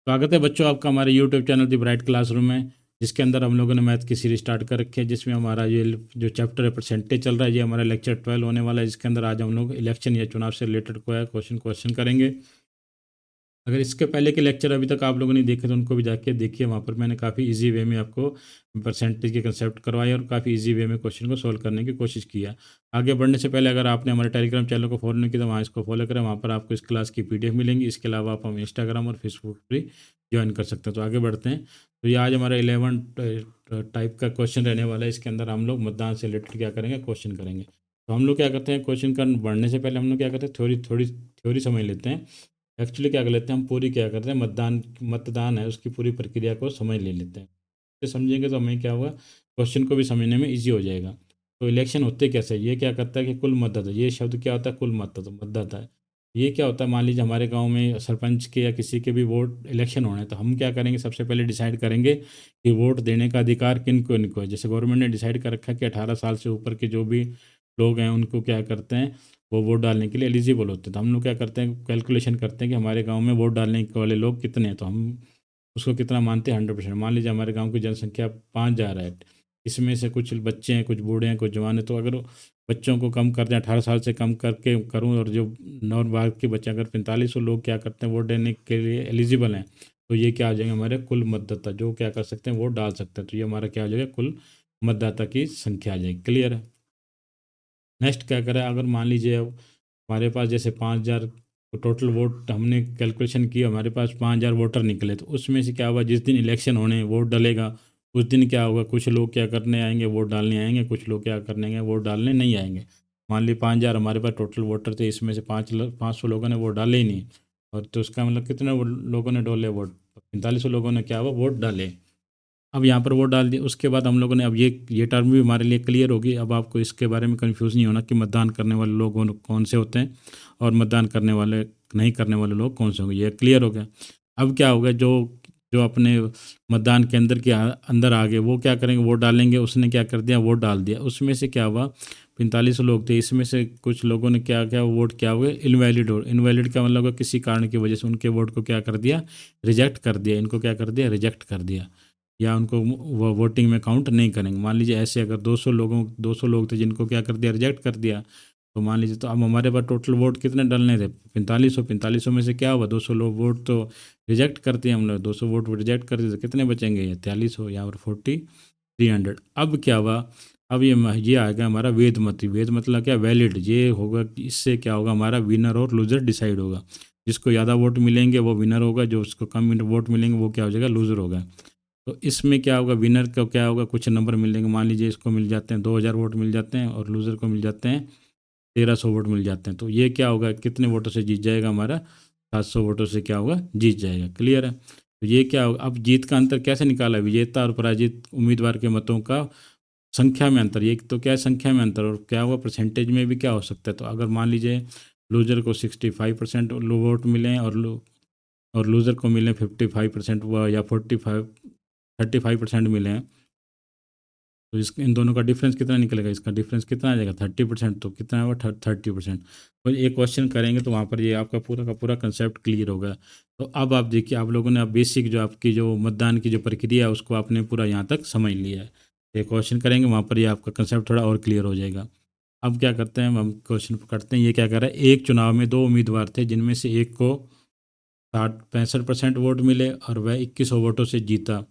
स्वागत है बच्चों आपका हमारे यूट्यूब चैनल दी ब्राइट क्लासरूम में, जिसके अंदर हम लोगों ने मैथ की सीरीज स्टार्ट कर रखी है, जिसमें हमारा ये जो चैप्टर है परसेंटेज चल रहा है। ये हमारा लेक्चर 12 होने वाला है, जिसके अंदर आज हम लोग इलेक्शन या चुनाव से रिलेटेड कोई क्वेश्चन करेंगे। अगर इसके पहले के लेक्चर अभी तक आप लोगों ने देखे तो उनको भी जाके देखिए। वहाँ पर मैंने काफ़ी इजी वे में आपको परसेंटेज के कंसेप्ट करवाए और काफ़ी इजी वे में क्वेश्चन को सॉल्व करने की कोशिश किया। आगे बढ़ने से पहले अगर आपने हमारे टेलीग्राम चैनल को फॉलो नहीं किया तो वहाँ इसको फॉलो करें। वहाँ पर आपको इस क्लास की पीडीएफ मिलेंगी। इसके अलावा आप हम इंस्टाग्राम और फेसबुक पर ज्वाइन कर सकते हैं। तो आगे बढ़ते हैं। तो ये आज हमारा 11 टाइप का क्वेश्चन रहने वाला है। इसके अंदर हम लोग मतदान से रिलेटेड क्या करेंगे, क्वेश्चन करेंगे। तो हम लोग क्या करते हैं, क्वेश्चन का बढ़ने से पहले हम लोग क्या करते हैं, थ्योरी समझ लेते हैं। एक्चुअली क्या कर लेते हैं, हम पूरी क्या करते हैं, मतदान है उसकी पूरी प्रक्रिया को समझ ले लेते हैं। तो समझेंगे तो हमें क्या होगा, क्वेश्चन को भी समझने में इजी हो जाएगा। तो इलेक्शन होते कैसे, ये क्या करता है कि कुल मतदाता, ये शब्द क्या होता है, कुल मतदाता है। ये क्या होता है, मान लीजिए हमारे गांव में सरपंच के या किसी के भी वोट इलेक्शन होने हैं, तो हम क्या करेंगे, सबसे पहले डिसाइड करेंगे कि वोट देने का अधिकार किन को इनको है। जैसे गवर्नमेंट ने डिसाइड कर रखा है कि 18 साल से ऊपर के जो भी लोग हैं उनको क्या करते हैं, वो वोट डालने के लिए एलिजिबल होते हैं। तो हम लोग क्या करते हैं, कैलकुलेशन करते हैं कि हमारे गांव में वोट डालने वाले लोग कितने हैं। तो हम उसको कितना मानते हैं, 100%। मान लीजिए हमारे गांव की जनसंख्या 5,000 है। इसमें से कुछ बच्चे हैं, कुछ बूढ़े हैं, कुछ जवान हैं। तो अगर बच्चों को कम कर दें, 18 साल से कम करके करूँ, और जो नॉन भारत के बच्चे अगर 45 लोग क्या करते हैं, वोट देने के लिए एलिजिबल हैं, तो ये क्या आ जाएंगे, हमारे कुल मतदाता जो क्या कर सकते हैं, वोट डाल सकते हैं। तो ये हमारा क्या हो जाएगा, कुल मतदाता की संख्या आ जाएगी। क्लियर है। नेक्स्ट क्या करें, अगर मान लीजिए अब हमारे पास जैसे 5,000 टोटल वोट हमने कैलकुलेशन किया, हमारे पास 5,000 वोटर निकले, तो उसमें से क्या होगा, जिस दिन इलेक्शन होने वोट डलेगा उस दिन क्या होगा, कुछ लोग क्या करने आएंगे, वोट डालने आएंगे, कुछ लोग क्या करने आएंगे, वोट डालने नहीं आएंगे। मान ली 5,000 हमारे पास टोटल वोटर थे, इसमें से 500 लोगों ने वोट डाले ही नहीं। और तो उसका मतलब कितने लोगों ने डोले वोट, 45 लोगों ने क्या हुआ, वोट डाले। अब यहाँ पर वोट डाल दिया, उसके बाद हम लोगों ने, अब ये टर्म भी हमारे लिए क्लियर होगी। अब आपको इसके बारे में कंफ्यूज नहीं होना कि मतदान करने वाले लोग कौन से होते हैं और मतदान करने वाले नहीं करने वाले लोग कौन से होंगे, ये क्लियर हो गया। अब क्या होगा, जो जो अपने मतदान केंद्र के अंदर आ गए वो क्या करेंगे, वोट डालेंगे। उसने क्या कर दिया, वोट डाल दिया। उसमें से क्या हुआ, 45 लोग थे, इसमें से कुछ लोगों ने क्या क्या वोट क्या हुए, इनवैलिड। हो इनवैलिड का मतलब है किसी कारण की वजह से उनके वोट को क्या कर दिया, रिजेक्ट कर दिया। इनको क्या कर दिया, रिजेक्ट कर दिया, या उनको वो वोटिंग में काउंट नहीं करेंगे। मान लीजिए ऐसे अगर 200 लोग थे जिनको क्या कर दिया, रिजेक्ट कर दिया। तो मान लीजिए, तो अब हमारे पास टोटल वोट कितने डालने थे, 4500 में से क्या हुआ, 200 लोग वोट तो रिजेक्ट करते हैं, हम लोग 200 वोट रिजेक्ट कर दिए, तो कितने बचेंगे, ये 4300 या और 300। अब क्या हुआ, अब ये आएगा हमारा वेद मत। वेद मतलब क्या, वैलिड। ये होगा कि इससे क्या होगा, हमारा विनर और लूजर डिसाइड होगा। जिसको ज़्यादा वोट मिलेंगे वो विनर होगा, जो उसको कम वोट मिलेंगे वो क्या हो जाएगा, लूजर होगा। तो इसमें क्या होगा, विनर को क्या होगा, कुछ नंबर मिलेंगे। मान लीजिए इसको मिल जाते हैं 2,000 वोट मिल जाते हैं, और लूज़र को मिल जाते हैं 1,300 वोट मिल जाते हैं। तो ये क्या होगा, कितने वोटों से जीत जाएगा, हमारा 700 वोटों से क्या होगा, जीत जाएगा। क्लियर है। तो ये क्या होगा, अब जीत का अंतर कैसे निकाला, विजेता और पराजित उम्मीदवार के मतों का संख्या में अंतर। ये तो क्या है, संख्या में अंतर। और क्या होगा, परसेंटेज में भी क्या हो सकता है। तो अगर मान लीजिए लूजर को 65% वोट मिले हैं, और लूज़र को मिले 55% या 35% मिले हैं, तो इस इन दोनों का डिफरेंस कितना निकलेगा, इसका डिफरेंस कितना आ जाएगा, 30%। तो कितना होगा, 30%। तो एक क्वेश्चन करेंगे तो वहाँ पर ये आपका पूरा का पूरा कंसेप्ट क्लियर होगा। तो अब आप देखिए, आप लोगों ने अब बेसिक जो आपकी जो मतदान की जो प्रक्रिया है उसको आपने पूरा यहाँ तक समझ लिया है। ये क्वेश्चन करेंगे वहाँ पर ये आपका कंसेप्ट थोड़ा और क्लियर हो जाएगा। अब क्या करते हैं, हम क्वेश्चन करते हैं। ये क्या कर रहा है, एक चुनाव में दो उम्मीदवार थे, जिनमें से एक को 65% वोट मिले और वह 2100 वोटों से जीता।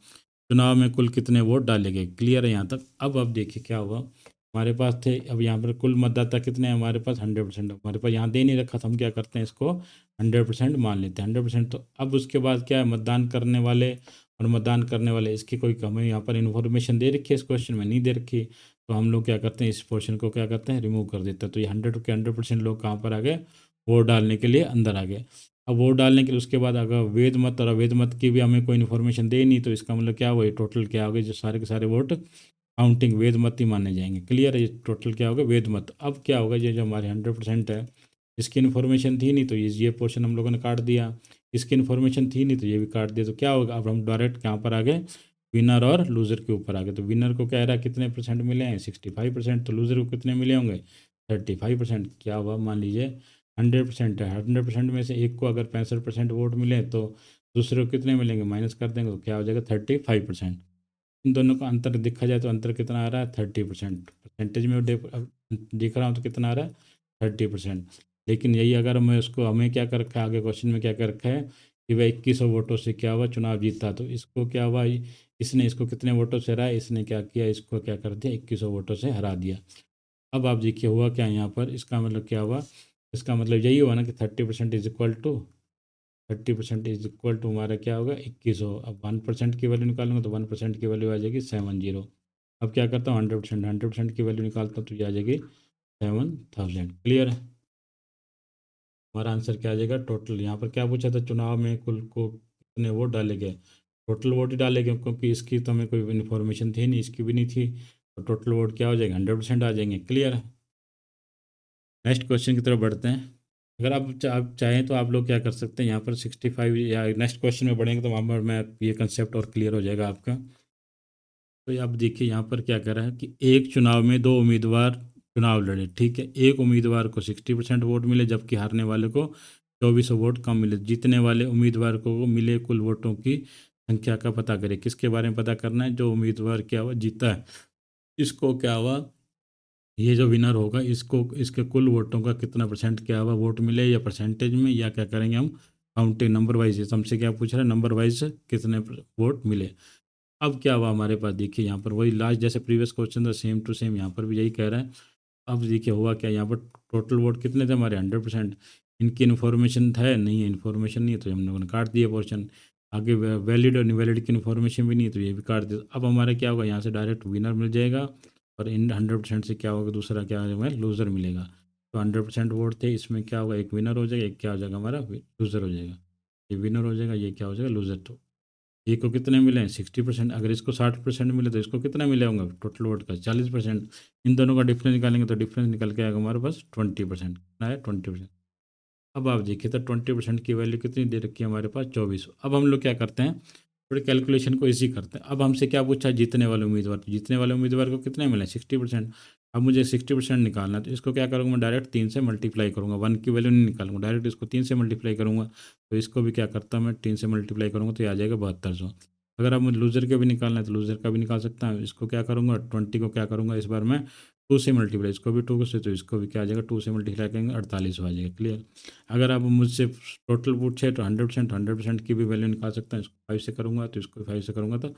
चुनाव में कुल कितने वोट डाले गए। क्लियर है यहाँ तक। अब देखिए क्या हुआ, हमारे पास थे, अब यहाँ पर कुल मतदाता कितने हैं, हमारे पास 100%। हमारे पास यहाँ दे नहीं रखा था, हम क्या करते हैं, इसको 100% मान लेते हैं, 100%। तो अब उसके बाद क्या है, मतदान करने वाले और मतदान करने वाले, इसकी कोई हमें यहाँ पर इन्फॉर्मेशन दे रखी है, इस क्वेश्चन में नहीं दे रखी। तो हम लोग क्या करते हैं, इस पोर्शन को क्या करते हैं, रिमूव कर देते हैं। तो ये 100% लोग कहाँ पर आ गए, वोट डालने के लिए अंदर आ गए। अब वोट डालने के लिए उसके बाद अगर वेद मत और अवेद मत की भी हमें कोई इन्फॉर्मेशन दे नहीं, तो इसका मतलब क्या हुआ, ये टोटल क्या हो गए, जो सारे के सारे वोट काउंटिंग वेद मत ही माने जाएंगे। क्लियर है, ये टोटल क्या होगा, वेद मत। अब क्या होगा, ये जो हमारे 100% है, इसकी इन्फॉर्मेशन थी नहीं, तो ये पोर्शन हम लोगों ने काट दिया। इसकी इन्फॉर्मेशन थी नहीं, तो ये भी काट दिया। तो क्या होगा, अब हम डायरेक्ट कहाँ पर आ गए, विनर और लूजर के ऊपर आ गए। तो विनर को कह रहा है कितने परसेंट मिले हैं, 65%। तो लूजर को कितने मिले होंगे, 35%। क्या हुआ, मान लीजिए 100% है, 100% में से एक को अगर 65% वोट मिले तो दूसरे को कितने मिलेंगे, माइनस कर देंगे तो क्या हो जाएगा 35%। इन दोनों का अंतर देखा जाए तो अंतर कितना आ रहा है 30%। परसेंटेज में दिख रहा हूँ तो कितना आ रहा है 30%। लेकिन यही अगर मैं उसको, हमें क्या कर रखा है आगे क्वेश्चन में क्या कर रखा है कि वह 2100 वोटों से क्या हुआ चुनाव जीता, तो इसको क्या हुआ, इसने इसको कितने वोटों से हराया, इसने क्या किया, इसको क्या कर दिया 2100 वोटों से हरा दिया। अब आप देखिए हुआ क्या यहाँ पर, इसका मतलब क्या हुआ, इसका मतलब यही हुआ ना कि 30% is equal to 30% is equal to हमारा क्या होगा 2100। अब 1% की वैल्यू निकालूंगा तो 1% की वैल्यू आ जाएगी 70। अब क्या करता हूँ 100% की वैल्यू निकालता हूँ तो ये आ जाएगी 7000। क्लियर है। हमारा आंसर क्या आ जाएगा टोटल, यहाँ पर क्या पूछा था चुनाव में कुल को कितने वोट डाले गए, टोटल वोट ही डाले गए क्योंकि इसकी तो हमें कोई इन्फॉर्मेशन थी नहीं, इसकी भी नहीं थी, तो टोटल वोट क्या हो जाएगा 100% आ जाएंगे। क्लियर है। नेक्स्ट क्वेश्चन की तरफ बढ़ते हैं। अगर आप चाहें तो आप लोग क्या कर सकते हैं यहाँ पर 65 या नेक्स्ट क्वेश्चन में बढ़ेंगे तो वहाँ पर मैं ये कंसेप्ट और क्लियर हो जाएगा आपका। तो ये आप देखिए यहाँ पर क्या कर रहा है कि एक चुनाव में दो उम्मीदवार चुनाव लड़े, ठीक है, एक उम्मीदवार को 60% वोट मिले जबकि हारने वाले को 2400 वोट कम मिले। जीतने वाले उम्मीदवार को मिले कुल वोटों की संख्या का पता करें। किसके बारे में पता करना है, जो उम्मीदवार क्या हुआ जीता है, इसको क्या हुआ, ये जो विनर होगा इसको इसके कुल वोटों का कितना परसेंट क्या हुआ वोट मिले, या परसेंटेज में, या क्या करेंगे हम काउंटिंग नंबर वाइज, हमसे क्या पूछ रहा है नंबर वाइज कितने वोट मिले। अब क्या हुआ हमारे पास, देखिए यहाँ पर वही लास्ट जैसे प्रीवियस क्वेश्चन था सेम टू सेम यहाँ पर भी यही कह रहा है। अब देखिए हुआ क्या, यहाँ पर टोटल वोट कितने थे हमारे 100%। इनकी इन्फॉर्मेशन है नहीं है, इन्फॉर्मेशन नहीं है तो हम लोगों ने काट दिया पोर्शन। आगे वैलिड और इनवैलिड की इन्फॉर्मेशन भी नहीं है तो ये भी काट दिया। अब हमारा क्या होगा, यहाँ से डायरेक्ट विनर मिल जाएगा और इन 100% से क्या होगा दूसरा क्या होगा लूज़र मिलेगा। तो 100% वोट थे, इसमें क्या होगा एक विनर हो जाएगा, एक क्या हो जाएगा हमारा लूज़र हो जाएगा। ये विनर हो जाएगा, ये क्या हो जाएगा लूज़र। तो ए को कितने मिले हैं 60%, अगर इसको 60% मिले तो इसको कितना मिले होंगे टोटल वोट का 40%। इन दोनों का डिफरेंस निकालेंगे तो डिफरेंस निकल के आएगा हमारे पास 20%, कितना है 20%। अब आप देखिए तो 20% की वैल्यू कितनी दे रखी है हमारे पास 2400। अब हम लोग क्या करते हैं थोड़ी कैलकुलेशन को इजी करते हैं। अब हमसे क्या पूछा जीतने वाले उम्मीदवार, तो जीतने वाले उम्मीदवार को कितने मिले 60%। अब मुझे 60% निकालना है तो इसको क्या करूँगा मैं डायरेक्ट 3 से मल्टीप्लाई करूँगा, 1 की वैल्यू नहीं निकालूंगा, डायरेक्ट इसको 3 से मल्टीप्लाई करूँगा। तो इसको भी क्या करता हूँ मैं 3 से मल्टीप्लाई करूँगा तो ये आ जाएगा 7200। अगर आप मुझे लूज़र के भी निकालना है तो लूज़र का भी निकाल सकता हूँ। इसको क्या करूँगा 20 को क्या करूँगा इस बार मैं 2 से मल्टीप्लाई, इसको भी 2 से, तो इसको भी क्या आ जाएगा 2 से मल्टीप्लाई करेंगे 48 आ जाएगा। क्लियर। अगर आप मुझसे टोटल पूछे तो 100% की भी वैल्यू निकाल सकते हैं। इसको 5 से करूँगा तो इसको 5 से करूँगा तो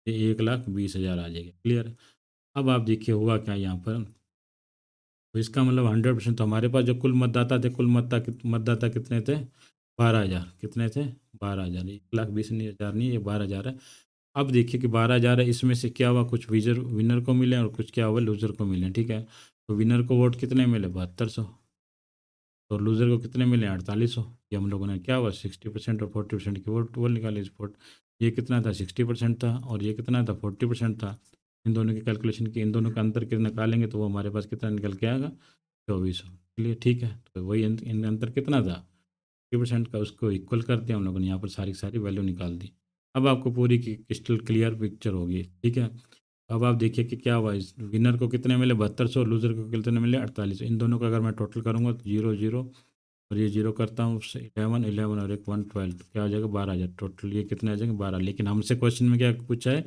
ये 1,20,000 आ जाएगा। क्लियर। अब आप देखिए हुआ क्या यहाँ पर, तो इसका मतलब 100% तो हमारे पास जो कुल मतदाता थे, कुल मतदाता कितने थे 12,000, कितने थे 12,000, 1,20,000 नहीं ये 12,000 है। अब देखिए कि 12,000 है, इसमें से क्या हुआ कुछ विजर विनर को मिले और कुछ क्या हुआ लूजर को मिले, ठीक है। तो विनर को वोट कितने मिले 7200, तो लूजर को कितने मिले 4800। ये हम लोगों ने क्या हुआ 60% और 40% की वोट वो निकाली इस वोट। ये कितना था 60% था और ये कितना था 40% था। इन दोनों की कैलकुलेशन की, इन दोनों का अंतर कितना निकालेंगे तो वो हमारे पास कितना निकल के आएगा 2400। चलिए ठीक है, तो वही इन अंतर कितना था 50% का, उसको इक्वल करते हैं हम लोगों ने यहाँ पर सारी की सारी वैल्यू निकाल दी। अब आपको पूरी की क्रिस्टल क्लियर पिक्चर होगी, ठीक है। अब आप देखिए कि क्या हुआ, इस विनर को कितने मिले 7200, लूजर को कितने मिले 4800। इन दोनों का अगर मैं टोटल करूँगा तो 0 0 और ये 0 करता हूँ उससे 11 और एक 112, तो क्या हो जाएगा 12,000। टोटल ये कितने आ जाएंगे 12। लेकिन हमसे क्वेश्चन में क्या पूछा है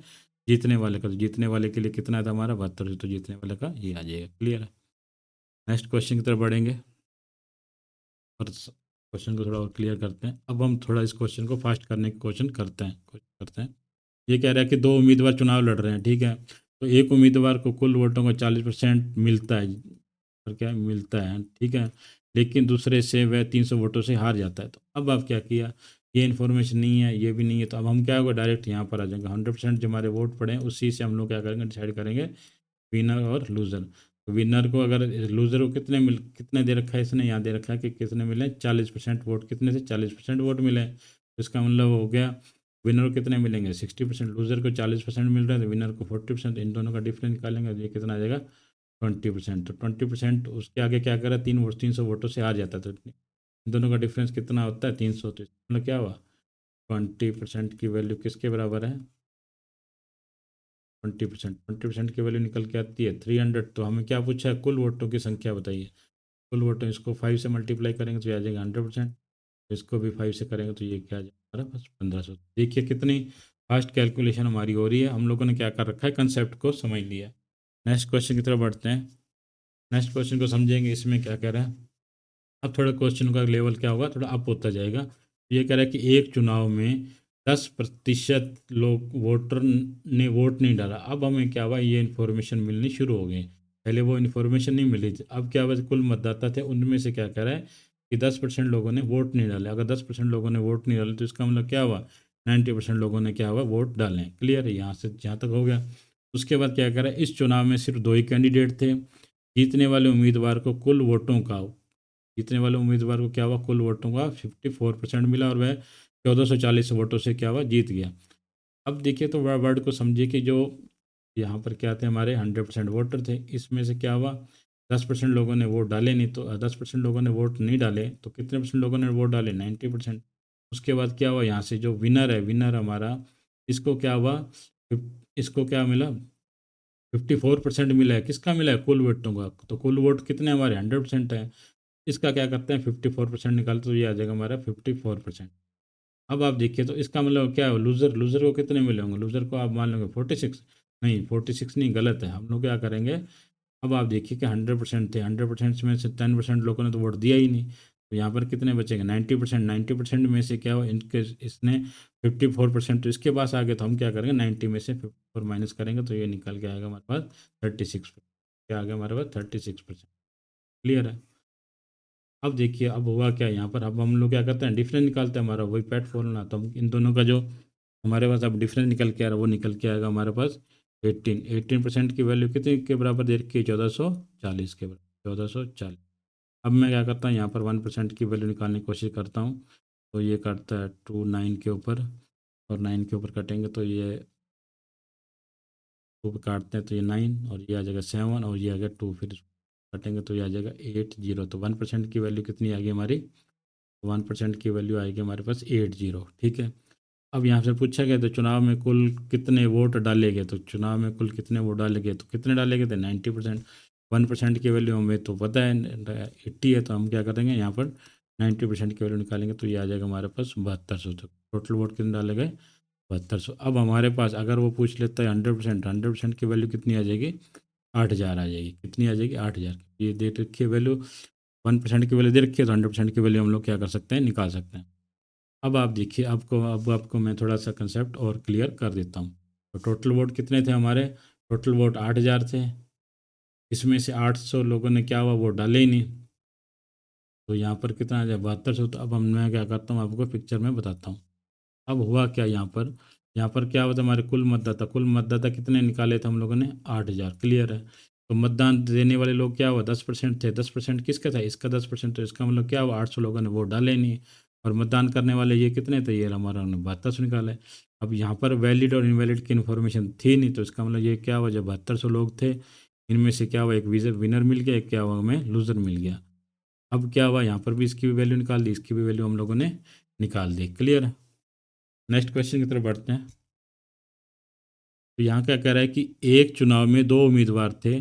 जीतने वाले का, तो जीतने वाले के लिए कितना था हमारा 72, तो जीतने वाले का ये आ जाएगा। क्लियर है। नेक्स्ट क्वेश्चन की तरफ बढ़ेंगे और क्वेश्चन को थोड़ा और क्लियर करते हैं। अब हम थोड़ा इस क्वेश्चन को फास्ट करने की कोशिश करते हैं। ये कह रहा है कि दो उम्मीदवार चुनाव लड़ रहे हैं, ठीक है। तो एक उम्मीदवार को कुल वोटों का 40% मिलता है, और क्या मिलता है, ठीक है, लेकिन दूसरे से वह 300 वोटों से हार जाता है। तो अब आप क्या किया, ये इन्फॉर्मेशन नहीं है ये भी नहीं है, तो अब हम क्या होगा डायरेक्ट यहाँ पर आ जाएंगे 100% जो हमारे वोट पड़े हैं उसी से हम लोग क्या करेंगे डिसाइड करेंगे विनर और लूज़र। तो विनर को अगर लूज़र को कितने दे रखा है इसने, यहाँ दे रखा है कि कितने मिले 40% वोट, कितने से 40% वोट मिले, तो इसका मतलब हो गया विनर को कितने मिलेंगे 60%, लूज़र को 40% मिल रहा है तो विनर को 40%। इन दोनों का डिफरेंस निकालेंगे तो ये कितना आ जाएगा 20%। तो 20% उसके आगे क्या करा 300 वोटों से हार जाता है, तो इन दोनों का डिफरेंस कितना होता है 300। तो मतलब क्या हुआ 20% की वैल्यू किसके बराबर है 20% की वैल्यू निकल के आती है 300। तो हमें क्या पूछा है कुल वोटों की संख्या बताइए, कुल वोटों इसको 5 से मल्टीप्लाई करेंगे तो ये आ जाएगा 100%, इसको भी 5 से करेंगे तो ये क्या आ जाएगा हमारे पास 1500। देखिए कितनी फास्ट कैलकुलेशन हमारी हो रही है, हम लोगों ने क्या कर रखा है, कंसेप्ट को समझ लिया। नेक्स्ट क्वेश्चन की तरफ बढ़ते हैं। नेक्स्ट क्वेश्चन को समझेंगे, इसमें क्या कह रहा है। अब थोड़ा क्वेश्चन का लेवल क्या होगा, थोड़ा अप होता जाएगा। ये कह रहा है कि एक चुनाव में 10% लोग वोटर ने वोट नहीं डाला। अब हमें क्या हुआ, ये इन्फॉर्मेशन मिलनी शुरू हो गई। पहले वो इन्फॉर्मेशन नहीं मिली थी। अब क्या हुआ, कुल मतदाता थे उनमें से क्या कह रहा है कि 10% लोगों ने वोट नहीं डाले। अगर 10% लोगों ने वोट नहीं डाले तो इसका मतलब क्या हुआ, 90% लोगों ने क्या हुआ, वोट डालें। क्लियर है, यहाँ से जहाँ तक हो गया। उसके बाद क्या कह रहा है, इस चुनाव में सिर्फ 2 ही कैंडिडेट थे। जीतने वाले उम्मीदवार को कुल वोटों का, जीतने वाले उम्मीदवार को क्या हुआ, कुल वोटों का 54% मिला और वह 1440 वोटों से क्या हुआ, जीत गया। अब देखिए तो वर्ड को समझिए कि जो यहाँ पर क्या थे, हमारे 100% वोटर थे। इसमें से क्या हुआ, 10% लोगों ने वोट डाले नहीं, तो 10% लोगों ने वोट नहीं डाले तो कितने परसेंट लोगों ने वोट डाले, 90%। उसके बाद क्या हुआ, यहाँ से जो विनर है, विनर हमारा, इसको क्या हुआ, इसको क्या मिला, 54% मिला है। किसका मिला है, कुल वोटों का। तो कुल वोट कितने हमारे, 100% है। इसका क्या करते हैं, 54% निकालते तो ये आ जाएगा हमारा 54%। अब आप देखिए तो इसका मतलब क्या है, लूज़र, लूज़र को कितने मिले होंगे, लूज़र को आप मान लोगे 46। नहीं, 46 नहीं, गलत है। हम लोग क्या करेंगे, अब आप देखिए कि 100% थे, 100% में से 10% लोगों ने तो वोट दिया ही नहीं। तो यहाँ पर कितने बचेंगे, 90%। 90% में से क्या हुआ, इनके इसने 54%, तो इसके पास आ गए। तो हम क्या करेंगे, 90 में से 54 माइनस करेंगे तो ये निकल के आएगा हमारे पास 36। क्या आ गया हमारे पास, 36%। क्लियर है। अब देखिए अब हुआ क्या यहाँ पर, अब हम लोग क्या करते हैं, डिफरेंस निकालते हैं, हमारा वही पैट फॉर्मूला। तो हम इन दोनों का जो हमारे पास अब डिफरेंस निकल के आ रहा है, वो निकल के आएगा हमारे पास 18% की वैल्यू कितने के बराबर दे रखी है, 1440 के बराबर, 1440। अब मैं क्या करता हूँ, यहाँ पर 1% की वैल्यू निकालने की कोशिश करता हूँ। तो ये करता है 2 9 के ऊपर, और 9 के ऊपर कटेंगे तो ये 2 पे काटते हैं तो ये 9, और ये आ जाएगा 7, और ये आ गया 2, फिर कटेंगे तो ये आ जाएगा 80। तो 1% की वैल्यू कितनी आ गई हमारी, 1% की वैल्यू आएगी हमारे पास 80। ठीक है। अब यहाँ से पूछा गया तो चुनाव में कुल कितने वोट डाले गए, तो चुनाव में कुल कितने वोट डाले गए, तो कितने डाले गए थे, 90%। 1% की वैल्यू हमें तो पता है 80 है, तो हम क्या करेंगे, यहाँ पर 90% की वैल्यू निकालेंगे तो ये आ जाएगा हमारे पास 7200। तो टोटल वोट कितने डाले गए, 7200। अब हमारे पास अगर वो पूछ लेता है 100%, 100% की वैल्यू कितनी आ जाएगी, 8000 आ जाएगी। कितनी आ जाएगी, 8000। ये दे रखी है वैल्यू, 1% की वैल्यू दे रखी है, तो 100% की वैल्यू हम लोग क्या कर सकते हैं, निकाल सकते हैं। अब आप देखिए, अब आपको मैं थोड़ा सा कंसेप्ट और क्लियर कर देता हूँ। तो टोटल वोट कितने थे हमारे, टोटल वोट 8000 थे। इसमें से 800 लोगों ने क्या हुआ, वोट डाले ही नहीं। तो यहाँ पर कितना आ जाए, 7200। तो अब हम मैं क्या करता हूँ, आपको पिक्चर में बताता हूँ। अब हुआ क्या, यहाँ पर क्या होता है, हमारे कुल मतदाता कितने निकाले थे हम लोगों ने, 8000। क्लियर है। तो मतदान देने वाले लोग क्या हुआ, 10% थे। 10% किसका था, इसका 10%। तो इसका मतलब क्या हुआ, 800 लोगों ने वोट डाले नहीं। और मतदान करने वाले ये कितने थे, ये हमारा हमने 7200 निकाले। अब यहाँ पर वैलिड और इनवैलिड की इन्फॉर्मेशन थी नहीं, तो इसका मतलब ये क्या हुआ, जब 7200 लोग थे, इनमें से क्या हुआ, एक विनर मिल गया, एक क्या हुआ, हमें लूजर मिल गया। अब क्या हुआ, यहाँ पर भी इसकी भी वैल्यू निकाल दी, इसकी भी वैल्यू हम लोगों ने निकाल दी। क्लियर है। नेक्स्ट क्वेश्चन की तरफ बढ़ते हैं। तो यहाँ क्या कह रहा है कि एक चुनाव में 2 उम्मीदवार थे।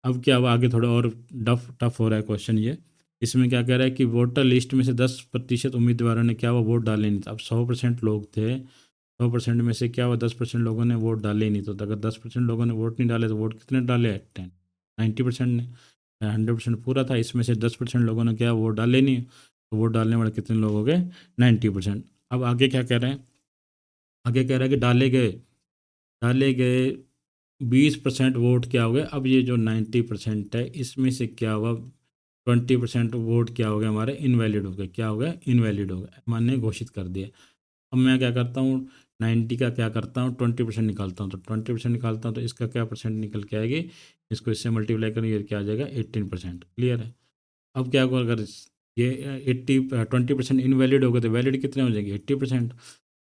अब क्या हुआ, आगे थोड़ा और टफ टफ हो रहा है क्वेश्चन ये। इसमें क्या कह रहा है कि वोटर लिस्ट में से 10% उम्मीदवारों ने क्या हुआ, वोट डाले नहीं। अब 100% लोग थे, 100% में से क्या हुआ, 10% लोगों ने वोट डाले ही नहीं। तो अगर 10% लोगों ने वोट नहीं डाले तो वोट कितने डाले, 90% ने। 100% पूरा था, इसमें से 10% लोगों ने क्या वोट डाले नहीं। तो वोट डालने वाले कितने लोग हो गए, 90%। अब आगे क्या कह रहे हैं, आगे कह रहा है कि डाले गए 20% वोट क्या हो गए। अब ये जो 90% है, इसमें से क्या हुआ, 20% वोट क्या हो गया, हमारे इनवैलिड हो गए। क्या हो गया, इनवैलिड हो गए, मानने घोषित कर दिया। अब मैं क्या करता हूँ, 90 का क्या करता हूँ, 20% निकालता हूँ। तो 20% निकालता हूँ तो इसका क्या परसेंट निकल के आएगी, इसको इससे मल्टीप्लाई करेंगे, क्या आ जाएगा, 18%। क्लियर है। अब क्या होगा, अगर ये 20% इनवैलिड हो गए तो वैलिड कितने हो जाएंगे, 80%।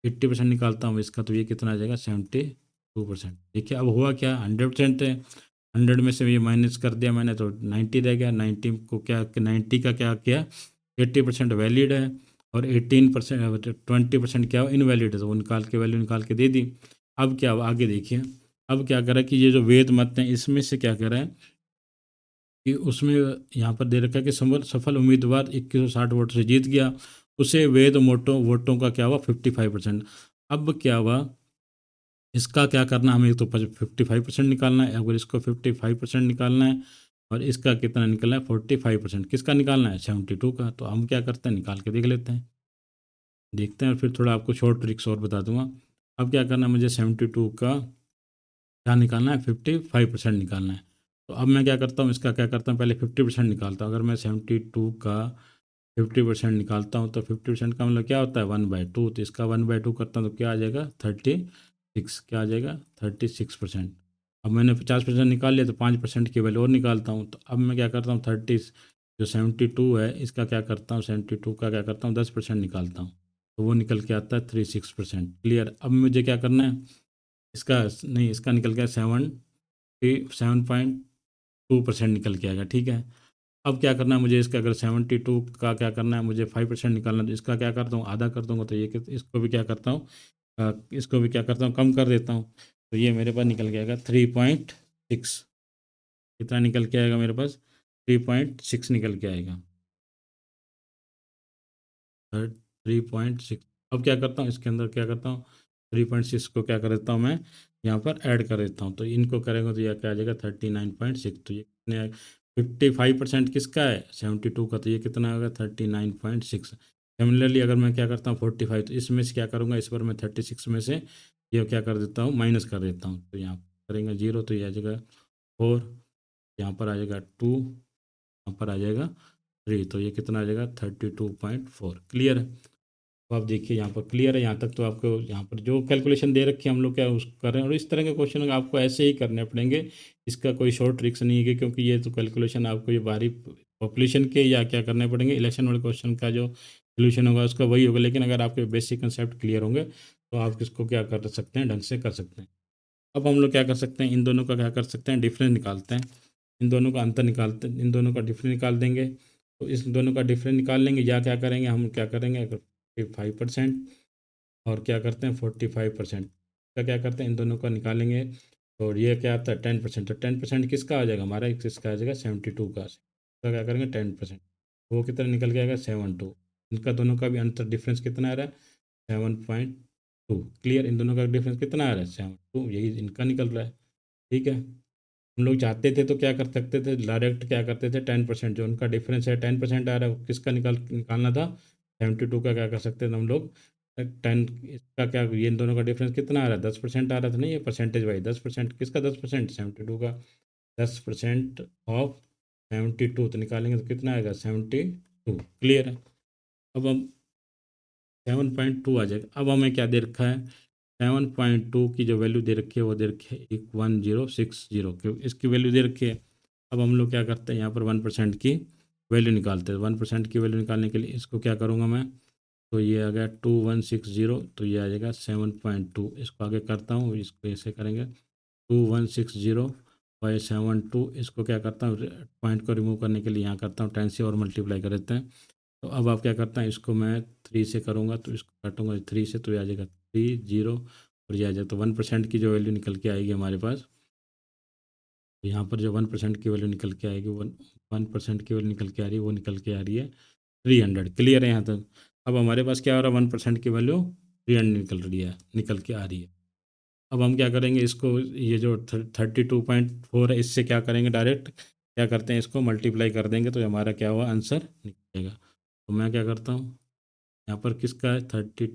80% निकालता हूँ इसका, तो ये कितना आ जाएगा, 72%। देखिए अब हुआ क्या, 100% है, 100 में से ये माइनस कर दिया मैंने तो 90 रह गया। 90 को क्या, 90 का क्या किया, 80% वैलिड है, और 18% 20% क्या हो, इनवैलिड है। तो वो निकाल के वैल्यू निकाल के दे दी। अब क्या हुआ, आगे देखिए। अब क्या करा कि ये जो वेद मत हैं, इसमें से क्या कह रहा है कि उसमें यहाँ पर दे रखा है कि सफल उम्मीदवार 2160 वोट से जीत गया, उसे वैध वोटों का क्या हुआ 55%। अब क्या हुआ, इसका क्या करना, हमें तो 55% निकालना है। अगर इसको 55% निकालना है और इसका कितना निकलना है 45%, किसका निकालना है 72 का। तो हम क्या करते हैं, निकाल के देख लेते हैं, देखते हैं और फिर थोड़ा आपको शॉर्ट ट्रिक्स और बता दूंगा। अब क्या करना है, मुझे 72 का क्या निकालना है 55% निकालना है। तो अब मैं क्या करता हूँ, इसका क्या करता हूँ, पहले 50% निकालता हूँ। अगर मैं 72 का 50% निकालता हूँ तो 50% का मतलब क्या होता है 1/2। तो इसका 1/2 करता हूँ तो क्या आ जाएगा 36, क्या आ जाएगा 36%। अब मैंने 50% निकाल लिया तो 5% की वैल्यू और निकालता हूँ। तो अब मैं क्या करता हूँ 30, जो 72 है इसका क्या करता हूँ, 72 का क्या करता हूँ 10% निकालता हूँ, तो वो निकल के आता है 36%। क्लियर। अब मुझे क्या करना है, इसका नहीं, इसका निकल गया 7.2% निकल के आएगा। ठीक है। अब क्या करना है मुझे, इसका अगर 72 का क्या करना है, मुझे 5% निकालना है, तो इसका क्या करता हूँ आधा कर दूंगा। तो ये इसको भी क्या करता हूँ, इसको भी क्या करता हूँ कम कर देता हूँ। तो ये मेरे पास निकल के आएगा 3.6। कितना निकल के आएगा मेरे पास 3.6 निकल के आएगा, 3.6। अब क्या करता हूँ, इसके अंदर क्या करता हूँ 3.6 को क्या कर देता हूँ मैं यहाँ पर ऐड कर देता हूँ। तो इनको करेंगे तो यह क्या आ जाएगा 39.6। तो ये कितने 55% किसका है 72 का, तो ये कितना होगा 39.6। सिमिलरली अगर मैं क्या करता हूँ 45, तो इसमें से क्या करूँगा, इस बार मैं 36 में से ये क्या कर देता हूँ माइनस कर देता हूँ। तो यहाँ करेंगे 0, तो ये आ जाएगा 4, यहाँ पर आ जाएगा 2, यहाँ पर आ जाएगा 3। तो ये कितना आ जाएगा 32.4। क्लियर है। तो आप देखिए यहाँ पर क्लियर है, यहाँ तक तो आपको यहाँ पर जो कैलकुलेशन दे रखी है हम लोग क्या उस कर रहे हैं। और इस तरह के क्वेश्चन आपको ऐसे ही करने पड़ेंगे, इसका कोई शॉर्ट ट्रिक्स नहीं है, क्योंकि ये तो कैलकुलेशन आपको ये बाहरी पॉपुलेशन के या क्या करने पड़ेंगे, इलेक्शन वाले क्वेश्चन का जो सोल्यूशन होगा उसका वही होगा। लेकिन अगर आपके बेसिक कंसेप्ट क्लियर होंगे तो आप इसको क्या कर सकते हैं, ढंग से कर सकते हैं। अब हम लोग क्या कर सकते हैं, इन दोनों का क्या कर सकते हैं, डिफरेंस निकालते हैं। इन दोनों का अंतर निकालते हैं, इन दोनों का डिफरेंस निकाल देंगे। तो इस दोनों का डिफरेंस निकाल लेंगे, या क्या करेंगे हम, क्या करेंगे अगर 55% और क्या करते हैं 45% का क्या करते हैं इन दोनों का निकालेंगे। और ये क्या आता है 10%। तो 10% किसका आ जाएगा हमारा, किसका आ जाएगा 72 का। इसका क्या करेंगे 10%, वो कितना निकल के आएगा 72। इनका दोनों का भी अंतर डिफरेंस कितना आ रहा है 7.2। क्लियर। इन दोनों का डिफरेंस कितना आ रहा है 7.2, यही इनका निकल रहा है। ठीक है। हम लोग चाहते थे तो क्या कर सकते थे, डायरेक्ट क्या करते थे 10%, जो उनका डिफरेंस है 10% आ रहा है, वो किसका निकालना था 72 का। क्या कर सकते थे हम लोग 10, इसका क्या, ये इन दोनों का डिफरेंस कितना आ रहा है 10% आ रहा था, नहीं ये परसेंटेज वाइज 10%, किसका 10% 72 का। 10% ऑफ 72 तो निकालेंगे तो कितना आएगा 72। क्लियर है। अब हम 7.2 आ जाएगा। अब हमें क्या दे रखा है 7.2 की जो वैल्यू दे रखी है वो दे रखी है 1060 की, इसकी वैल्यू दे रखी है। अब हम लोग क्या करते हैं यहाँ पर 1% की वैल्यू निकालते हैं। 1% की वैल्यू निकालने के लिए इसको क्या करूँगा मैं, तो ये आ गया 2160, तो ये आ जाएगा 7.2। इसको आगे करता हूँ, इसको ऐसे करेंगे 2160/72। इसको क्या करता हूँ, पॉइंट को रिमूव करने के लिए यहाँ करता हूँ 10 से और मल्टीप्लाई कर देते हैं। तो अब आप क्या करता है, इसको मैं 3 से करूँगा, तो इसको काटूंगा 3 से, तो ये आ जाएगा 30 और ये आ जाएगा। तो 1% की जो वैल्यू निकल के आएगी हमारे पास, तो यहाँ पर जो 1% की वैल्यू निकल के आएगी, 1% की वैल्यू निकल के आ रही है, वो निकल के आ रही है 300। क्लियर है यहाँ तक। अब हमारे पास क्या हो रहा है 1% की वैल्यू 300 निकल रही है, निकल के आ रही है। अब हम क्या करेंगे, इसको ये जो 32.4 है इससे क्या करेंगे, डायरेक्ट क्या करते हैं इसको मल्टीप्लाई कर देंगे, तो हमारा क्या हुआ आंसर निकलेगा। तो मैं क्या करता हूँ, यहाँ पर किसका है 30,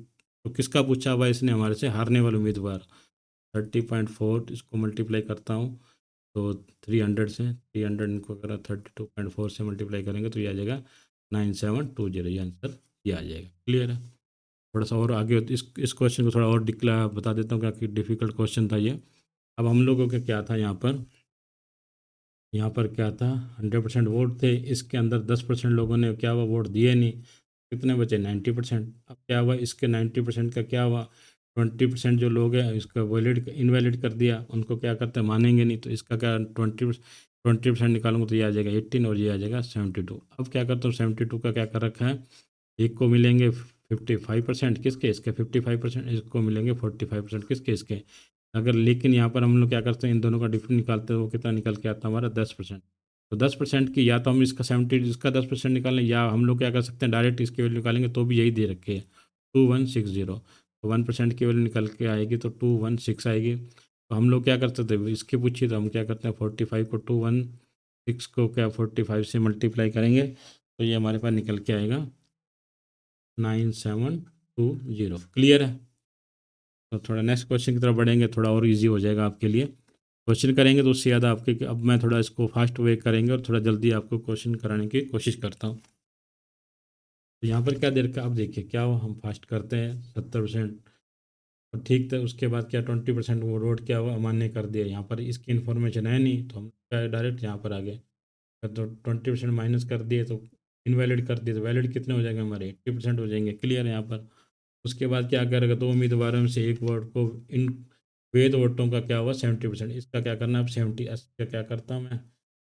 तो किसका पूछा हुआ है इसने, हमारे से हारने वाले उम्मीदवार। 30.4 इसको मल्टीप्लाई करता हूँ तो 300 से, 300 इनको अगर 32.4 से मल्टीप्लाई करेंगे तो ये आ जाएगा 9720, ये आंसर ये आ जाएगा। क्लियर है। थोड़ा सा और आगे इस क्वेश्चन को थोड़ा और डिक्ला बता देता हूँ, क्या डिफिकल्ट क्वेश्चन था ये। अब हम लोगों का क्या था यहाँ पर क्या था 100% वोट थे, इसके अंदर 10% लोगों ने क्या हुआ वोट दिए नहीं, कितने बचे 90%। अब क्या हुआ, इसके 90% का क्या हुआ 20% जो लोग हैं इसका वैलिड इनवैलिड कर दिया, उनको क्या करते हैं मानेंगे नहीं। तो इसका क्या 20% निकालूंगा तो ये आ जाएगा 18 और ये आ जाएगा 72। अब क्या करता हूँ 72 का क्या कर रखा है, एक को मिलेंगे 55% किसके, इसके 55%, इसको मिलेंगे 45% किसके, इसके। अगर लेकिन यहाँ पर हम लोग क्या करते हैं इन दोनों का डिफरेंस निकालते हैं, वो कितना निकल के आता है हमारा 10%। तो 10% की, या तो हम इसका 10% निकालें, या हम लोग क्या कर सकते हैं डायरेक्ट इसकी वैल्यू निकालेंगे, तो भी यही दे रखी है 2160। तो 1% की वैल्यू निकल के आएगी तो 216 आएगी। तो हम लोग क्या कर सकते हैं, इसके पूछिए तो हम क्या करते हैं 45 को 216 को क्या 45 से मल्टीप्लाई करेंगे तो ये हमारे पास निकल के आएगा 9720। क्लियर है। तो थोड़ा नेक्स्ट क्वेश्चन की तरफ बढ़ेंगे, थोड़ा और इजी हो जाएगा आपके लिए। क्वेश्चन करेंगे तो उससे ज़्यादा आपके, अब मैं थोड़ा इसको फास्ट वे करेंगे और थोड़ा जल्दी आपको क्वेश्चन कराने की कोशिश करता हूँ। तो यहाँ पर क्या देर का, अब देखिए क्या हो, हम फास्ट करते हैं 70%, और ठीक था उसके बाद क्या 20% वो रोड क्या हुआ अमान्य कर दिया। यहाँ पर इसकी इन्फॉर्मेशन है नहीं तो हम क्या डायरेक्ट यहाँ पर आ गए, तो 20% माइनस कर दिए तो इनवैलिड कर दिए, तो वैलिड कितने हो जाएंगे हमारे 80% हो जाएंगे। क्लियर है यहाँ पर। उसके बाद क्या करेगा, दो उम्मीदवारों में से एक वोट को, इन वैध वोटों का क्या हुआ 70%, इसका क्या करना है अब 70 का क्या करता हूँ मैं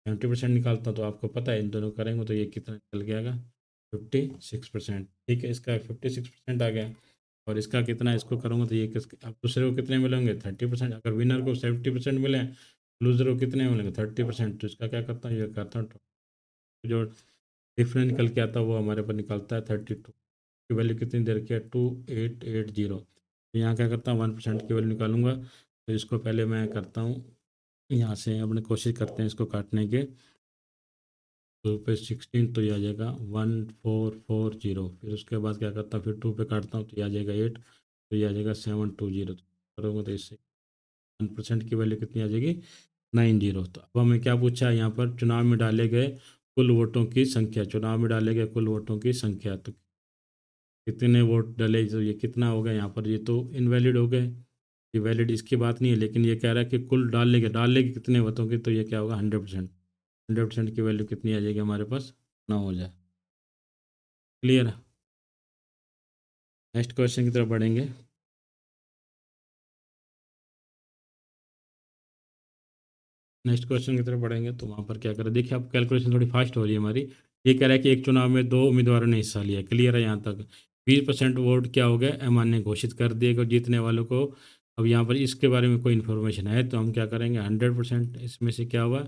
70% निकालता हूँ। तो आपको पता है इन दोनों करेंगे तो ये कितना निकल गया 56%। ठीक है, इसका 56% आ गया। और इसका कितना, इसको करूँगा तो ये अब दूसरे को कितने मिलेंगे 30%। अगर विनर को 70% मिले, लूजर को कितने मिलेंगे 30%। तो इसका क्या करता हूँ, ये करता हूँ, जो डिफरेंस निकल के आता है वो हमारे पास निकलता है 32 की वैल्यू कितनी देर की है 2880। तो यहाँ क्या करता हूँ 1% की वैल्यू निकालूंगा। तो इसको पहले मैं करता हूँ, यहाँ से अपने कोशिश करते हैं इसको काटने के। टू पे 16 तो ये आ जाएगा 1440। फिर उसके बाद क्या करता हूँ, फिर 2 पे काटता हूँ तो ये आ जाएगा 8, तो ये आ जाएगा 720। तो करूँगा तो इससे 1% की वैल्यू कितनी आ जाएगी 90। तो अब हमें क्या पूछा है यहाँ पर, चुनाव में डाले गए कुल वोटों की संख्या, चुनाव में डाले गए कुल वोटों की संख्या। तो कितने वोट डले, तो ये कितना हो गया यहाँ पर, ये तो इनवैलिड हो गए, ये वैलिड इसकी बात नहीं है, लेकिन ये कह रहा है कि कुल डालने के कितने वोटों की, तो ये क्या होगा 100%। 100% की वैल्यू कितनी आ जाएगी हमारे पास 9 हो जाए। क्लियर है। नेक्स्ट क्वेश्चन की तरफ बढ़ेंगे। नेक्स्ट क्वेश्चन की तरफ बढ़ेंगे तो वहाँ पर क्या करें, देखिए अब कैलकुलेशन थोड़ी फास्ट हो रही है हमारी। ये कह रहा है कि एक चुनाव में दो उम्मीदवारों ने हिस्सा लिया। क्लियर है यहाँ तक। 20% वोट क्या हो गए अमान्य घोषित कर दिए गए जीतने वालों को। अब यहाँ पर इसके बारे में कोई इन्फॉर्मेशन है तो हम क्या करेंगे 100%, इसमें से क्या हुआ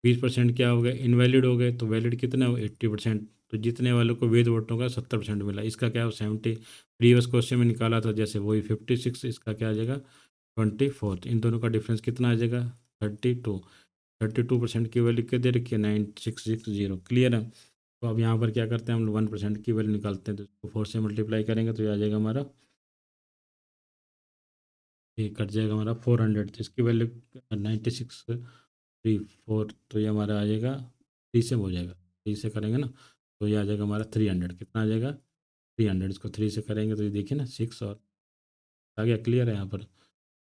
20% क्या हो गए इनवैलिड हो गए। तो वैलिड कितना हो 80%। तो जीतने वालों को वैध वोटों का 70% मिला। इसका क्या हो 70, प्रीवियस क्वेश्चन में निकाला था जैसे वही 56, इसका क्या आ जाएगा 24। इन दोनों का डिफरेंस कितना आ जाएगा 32। 32% की वैल्यू क्या दे रखी है 9660। क्लियर है। तो अब यहाँ पर क्या करते हैं हम 1% की वैल्यू निकालते हैं, तो इसको 4 से मल्टीप्लाई करेंगे तो ये आ जाएगा हमारा, ये कट जाएगा हमारा 400। तो इसकी वैल्यू 9634, तो ये हमारा आ जाएगा 3 से हो जाएगा, 3 से करेंगे ना तो ये आ जाएगा हमारा 300। कितना आ जाएगा 300, इसको 3 से करेंगे तो ये देखिए ना 6 और आ गया। क्लियर है यहाँ पर।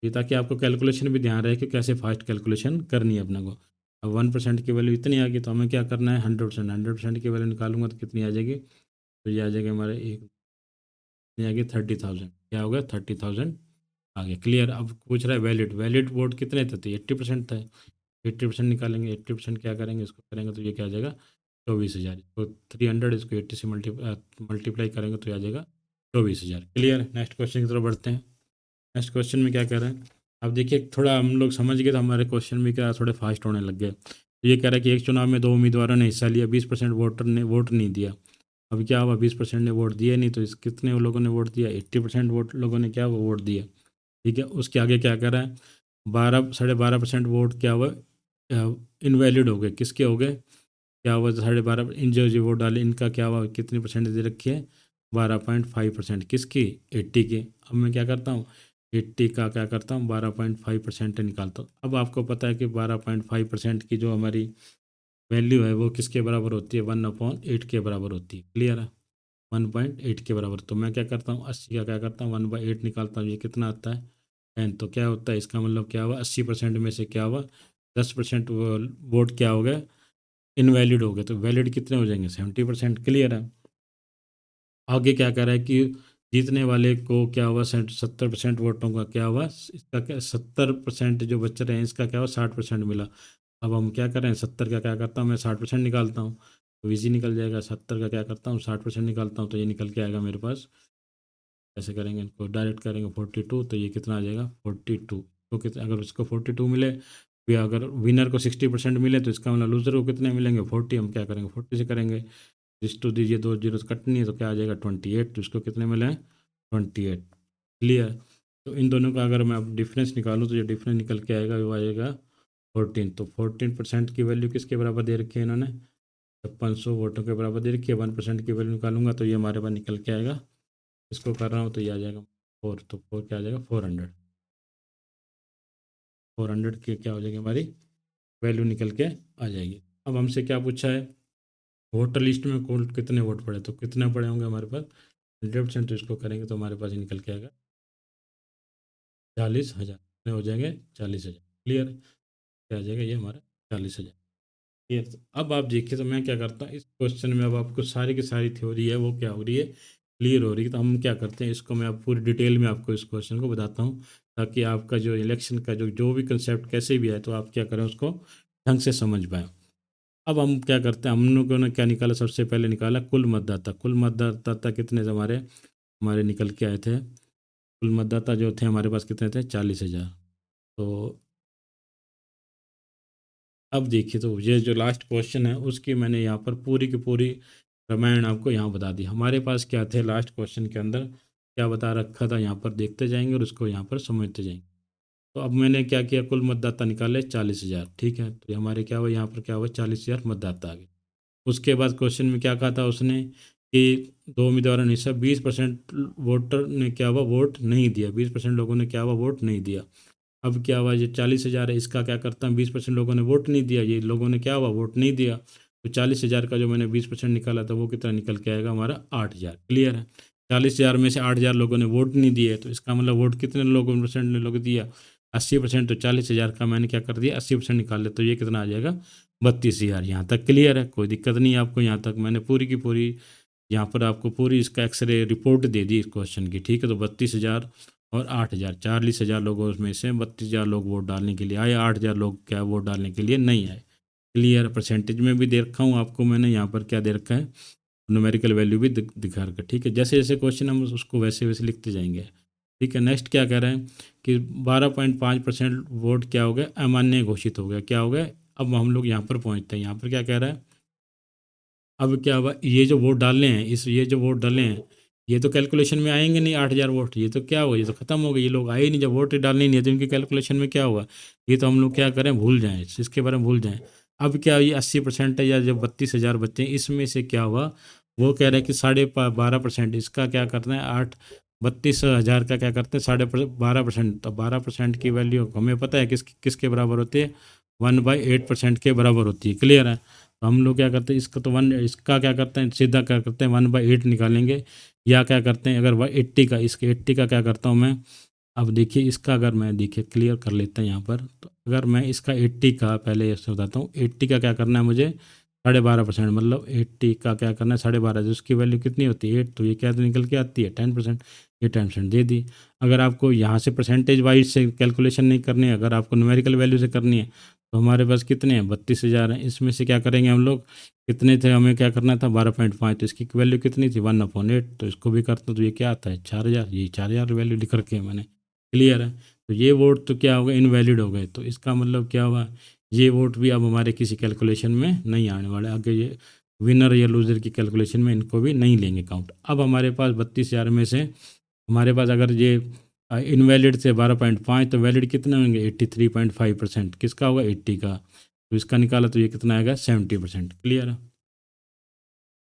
ये ताकि आपको कैलकुलेशन भी ध्यान रहे कि कैसे फास्ट कैलकुलेशन करनी है अपने को। अब 1% की वैल्यू इतनी आ गई तो हमें क्या करना है 100%। 100% की वैल्यू निकालूंगा तो कितनी आ जाएगी, तो ये आ जाएगी हमारे एक, कितनी आ गई 30,000। क्या हो गया 30,000 आ गया। क्लियर। अब पूछ रहा है वैलिड, वैलिड वोट कितने थे, तो 80% थे। 80% निकालेंगे, 80% क्या करेंगे इसको करेंगे तो ये क्या आ जाएगा 24,000। तो 300 इसको 80 से मल्टीप्लाई करेंगे तो ये आ जाएगा 24,000। क्लियर। नेक्स्ट क्वेश्चन की तरफ बढ़ते हैं। नेक्स्ट क्वेश्चन में क्या कह रहा है, अब देखिए थोड़ा हम लोग समझ गए तो हमारे क्वेश्चन भी क्या थोड़े फास्ट होने लग गए। तो ये कह रहा है कि एक चुनाव में दो उम्मीदवारों ने हिस्सा लिया, 20% वोटर ने वोट नहीं दिया। अब क्या हुआ 20% ने वोट दिए नहीं, तो इस कितने लोगों ने वोट दिया 80% वोट लोगों ने क्या हुआ वोट दिया। ठीक है, उसके आगे क्या कर रहा है 12.5% वोट क्या हुआ इनवैलिड हो गए। किसके हो गए, क्या हुआ 12.5 इन जो वोट डाले इनका क्या हुआ कितनी परसेंट दे रखी है 12.5%। किसकी 80 की। अब मैं क्या करता हूँ 80 का क्या करता हूँ 12.5% निकालता हूँ। अब आपको पता है कि 12.5% की जो हमारी वैल्यू है वो किसके बराबर होती है 1/8 के बराबर होती है। क्लियर है, 1/8 के बराबर। तो मैं क्या करता हूँ 80 का क्या करता हूँ 1/8 निकालता हूँ, ये कितना आता है 10। तो क्या होता है इसका मतलब क्या हुआ 80% में से क्या हुआ 10% वोट क्या हो गए इनवैलिड हो गए। तो वैलिड कितने हो जाएंगे 70%। क्लियर है। आगे क्या कह रहा है कि जीतने वाले को क्या हुआ 70% वोटों का क्या हुआ, इसका क्या 70% जो बच रहे हैं इसका क्या हुआ 60% मिला। अब हम क्या करें 70 का क्या करता हूँ मैं 60% निकालता हूँ, तो इजी निकल जाएगा। 70 का क्या करता हूँ 60% निकालता हूँ तो ये निकल के आएगा मेरे पास। ऐसे करेंगे इनको डायरेक्ट करेंगे 42, तो ये कितना आ जाएगा 42। तो कितना, अगर उसको 42 मिले भी अगर विनर को 60% मिले तो इसका मतलब लूज़र को कितने मिलेंगे 40। हम क्या करेंगे 40 से करेंगे, इस टू दीजिए, 2 जीरो कटनी है तो क्या आ जाएगा 28, तो इसको कितने मिले हैं 28। क्लियर। तो इन दोनों का अगर मैं अब डिफरेंस निकालूँ तो ये डिफरेंस निकल के आएगा, वो आएगा 14। तो 14% की वैल्यू किसके बराबर दे रखी है इन्होंने, 5600 वोटों के बराबर दे रखी है। 1% की वैल्यू निकालूंगा तो ये हमारे पास निकल के आएगा, इसको कर रहा हूँ तो ये आ जाएगा 4। तो 4 क्या आ जाएगा 400। 400 की क्या हो जाएगी हमारी वैल्यू निकल के आ जाएगी। अब हमसे क्या पूछा है, वोटर लिस्ट में कौन कितने वोट पड़े, तो कितने पड़े होंगे हमारे पास 100%, तो इसको करेंगे तो हमारे पास ये निकल के आएगा 40,000। कितने हो जाएंगे 40,000। क्लियर। क्या आ जाएगा ये हमारा 40,000। क्लियर। तो अब आप देखिए, तो मैं क्या करता हूँ इस क्वेश्चन में, अब आपको सारी की सारी थ्योरी है वो क्या हो रही है, क्लियर हो रही है। तो हम क्या करते हैं, इसको मैं अब पूरी डिटेल में आपको इस क्वेश्चन को बताता हूँ, ताकि आपका जो इलेक्शन का जो जो भी कंसेप्ट कैसे भी है तो आप क्या करें उसको ढंग से समझ पाएँ। अब हम क्या करते हैं, हम लोगों ने क्या निकाला, सबसे पहले निकाला कुल मतदाता। कुल मतदाता कितने थे हमारे हमारे निकल के आए थे, कुल मतदाता जो थे हमारे पास कितने थे 40,000। तो अब देखिए, तो ये जो लास्ट क्वेश्चन है उसकी मैंने यहाँ पर पूरी की पूरी रामायण आपको यहाँ बता दी। हमारे पास क्या थे लास्ट क्वेश्चन के अंदर क्या बता रखा था, यहाँ पर देखते जाएंगे और उसको यहाँ पर समझते जाएंगे। तो अब मैंने क्या किया, कुल मतदाता निकाले 40,000। ठीक है, तो ये हमारे क्या हुआ, यहाँ पर क्या हुआ 40,000 मतदाता आ गए। उसके बाद क्वेश्चन में क्या कहा था उसने कि दो उम्मीदवारों ने हिस्सा 20% वोटर ने क्या हुआ वोट नहीं दिया, 20% लोगों ने क्या हुआ वोट नहीं दिया। अब क्या हुआ, ये 40,000 है, इसका क्या करता हूँ 20% लोगों ने वोट नहीं दिया, ये लोगों ने क्या हुआ वोट नहीं दिया। तो 40,000 का जो मैंने 20% निकाला था वो कितना निकल के आएगा हमारा 8,000। क्लियर है। 40,000 में से 8,000 लोगों ने वोट नहीं दिए, तो इसका मतलब वोट कितने लोगों परसेंट ने लोग दिया 80%। तो 40,000 का मैंने क्या कर दिया 80% निकाल लिया, तो ये कितना आ जाएगा 32,000। यहाँ तक क्लियर है, कोई दिक्कत नहीं है आपको। यहाँ तक मैंने पूरी की पूरी यहाँ पर आपको पूरी इसका एक्सरे रिपोर्ट दे दी इस क्वेश्चन की। ठीक है, तो 32,000 और 8,000, 40,000 लोगों में से 32,000 लोग वोट डालने के लिए आए, 8,000 लोग क्या वोट डालने के लिए नहीं आए। क्लियर। परसेंटेज में भी दे रखा हूँ आपको मैंने, यहाँ पर क्या दे रखा है न्यूमेरिकल वैल्यू भी दिखा रखा है। ठीक है, जैसे जैसे क्वेश्चन हम उसको वैसे वैसे लिखते जाएंगे। ठीक है, नेक्स्ट क्या कह रहे हैं कि 12.5% वोट क्या हो गया अमान्य घोषित हो गया। क्या हो गया, अब हम लोग यहाँ पर पहुँचते हैं। यहाँ पर क्या कह रहा है, अब क्या हुआ, ये जो वोट डालने हैं ये जो वोट डाले हैं ये तो कैलकुलेशन में आएंगे नहीं 8,000 वोट, ये तो क्या हुआ, ये तो खत्म हो गए, ये लोग आए ही नहीं। जब वोट डालने ही नहीं है तो इनकी कैलकुलेशन में क्या हुआ, ये तो हम लोग क्या करें भूल जाएं, इसके बारे में भूल जाएं। अब क्या ये 80% है या जो 32,000 बच्चे हैं इसमें से क्या हुआ, वो कह रहे हैं कि 12.5%, इसका क्या करना है 32,000 का क्या करते हैं 12%। तो 12% की वैल्यू हमें पता है किसके बराबर होती है 1/8% के बराबर होती है। क्लियर है। तो हम लोग क्या करते हैं इसका तो इसका क्या करते हैं सीधा क्या करते हैं 1/8 निकालेंगे, या क्या करते हैं अगर 80 का इसके 80 का क्या करता हूँ मैं, अब देखिए इसका अगर मैं देखिए क्लियर कर लेते हैं यहाँ पर। तो अगर मैं इसका 80 का पहले ऐसे बताता हूँ, 80 का क्या करना है मुझे 12.5%, मतलब 80 का क्या करना है 12.5, तो उसकी वैल्यू कितनी होती है 8, तो ये क्या निकल के आती है 10%। ये 10% दे दी। अगर आपको यहाँ से परसेंटेज वाइज से कैलकुलेशन नहीं करनी है, अगर आपको न्यूमेरिकल वैल्यू से करनी है, तो हमारे पास कितने हैं 32,000 हैं। इसमें से क्या करेंगे हम लोग, कितने थे हमें क्या करना था 12.5, तो इसकी वैल्यू कितनी थी 1/8, तो इसको भी करता हूँ तो ये क्या आता है 4,000। ये 4,000 वैल्यू लिख रखी है मैंने। क्लियर है। तो ये वोट तो क्या हो गए इनवैलिड हो गए, तो इसका मतलब क्या हुआ, ये वोट भी अब हमारे किसी कैलकुलेशन में नहीं आने वाले, आगे ये विनर या लूजर की कैलकुलेशन में इनको भी नहीं लेंगे काउंट। अब हमारे पास 32,000 में से हमारे पास अगर ये इनवैलिड से 12.5, तो वैलिड कितने होंगे 83.5%, किसका होगा 80 का, तो इसका निकाला तो ये कितना आएगा 70%। क्लियर है।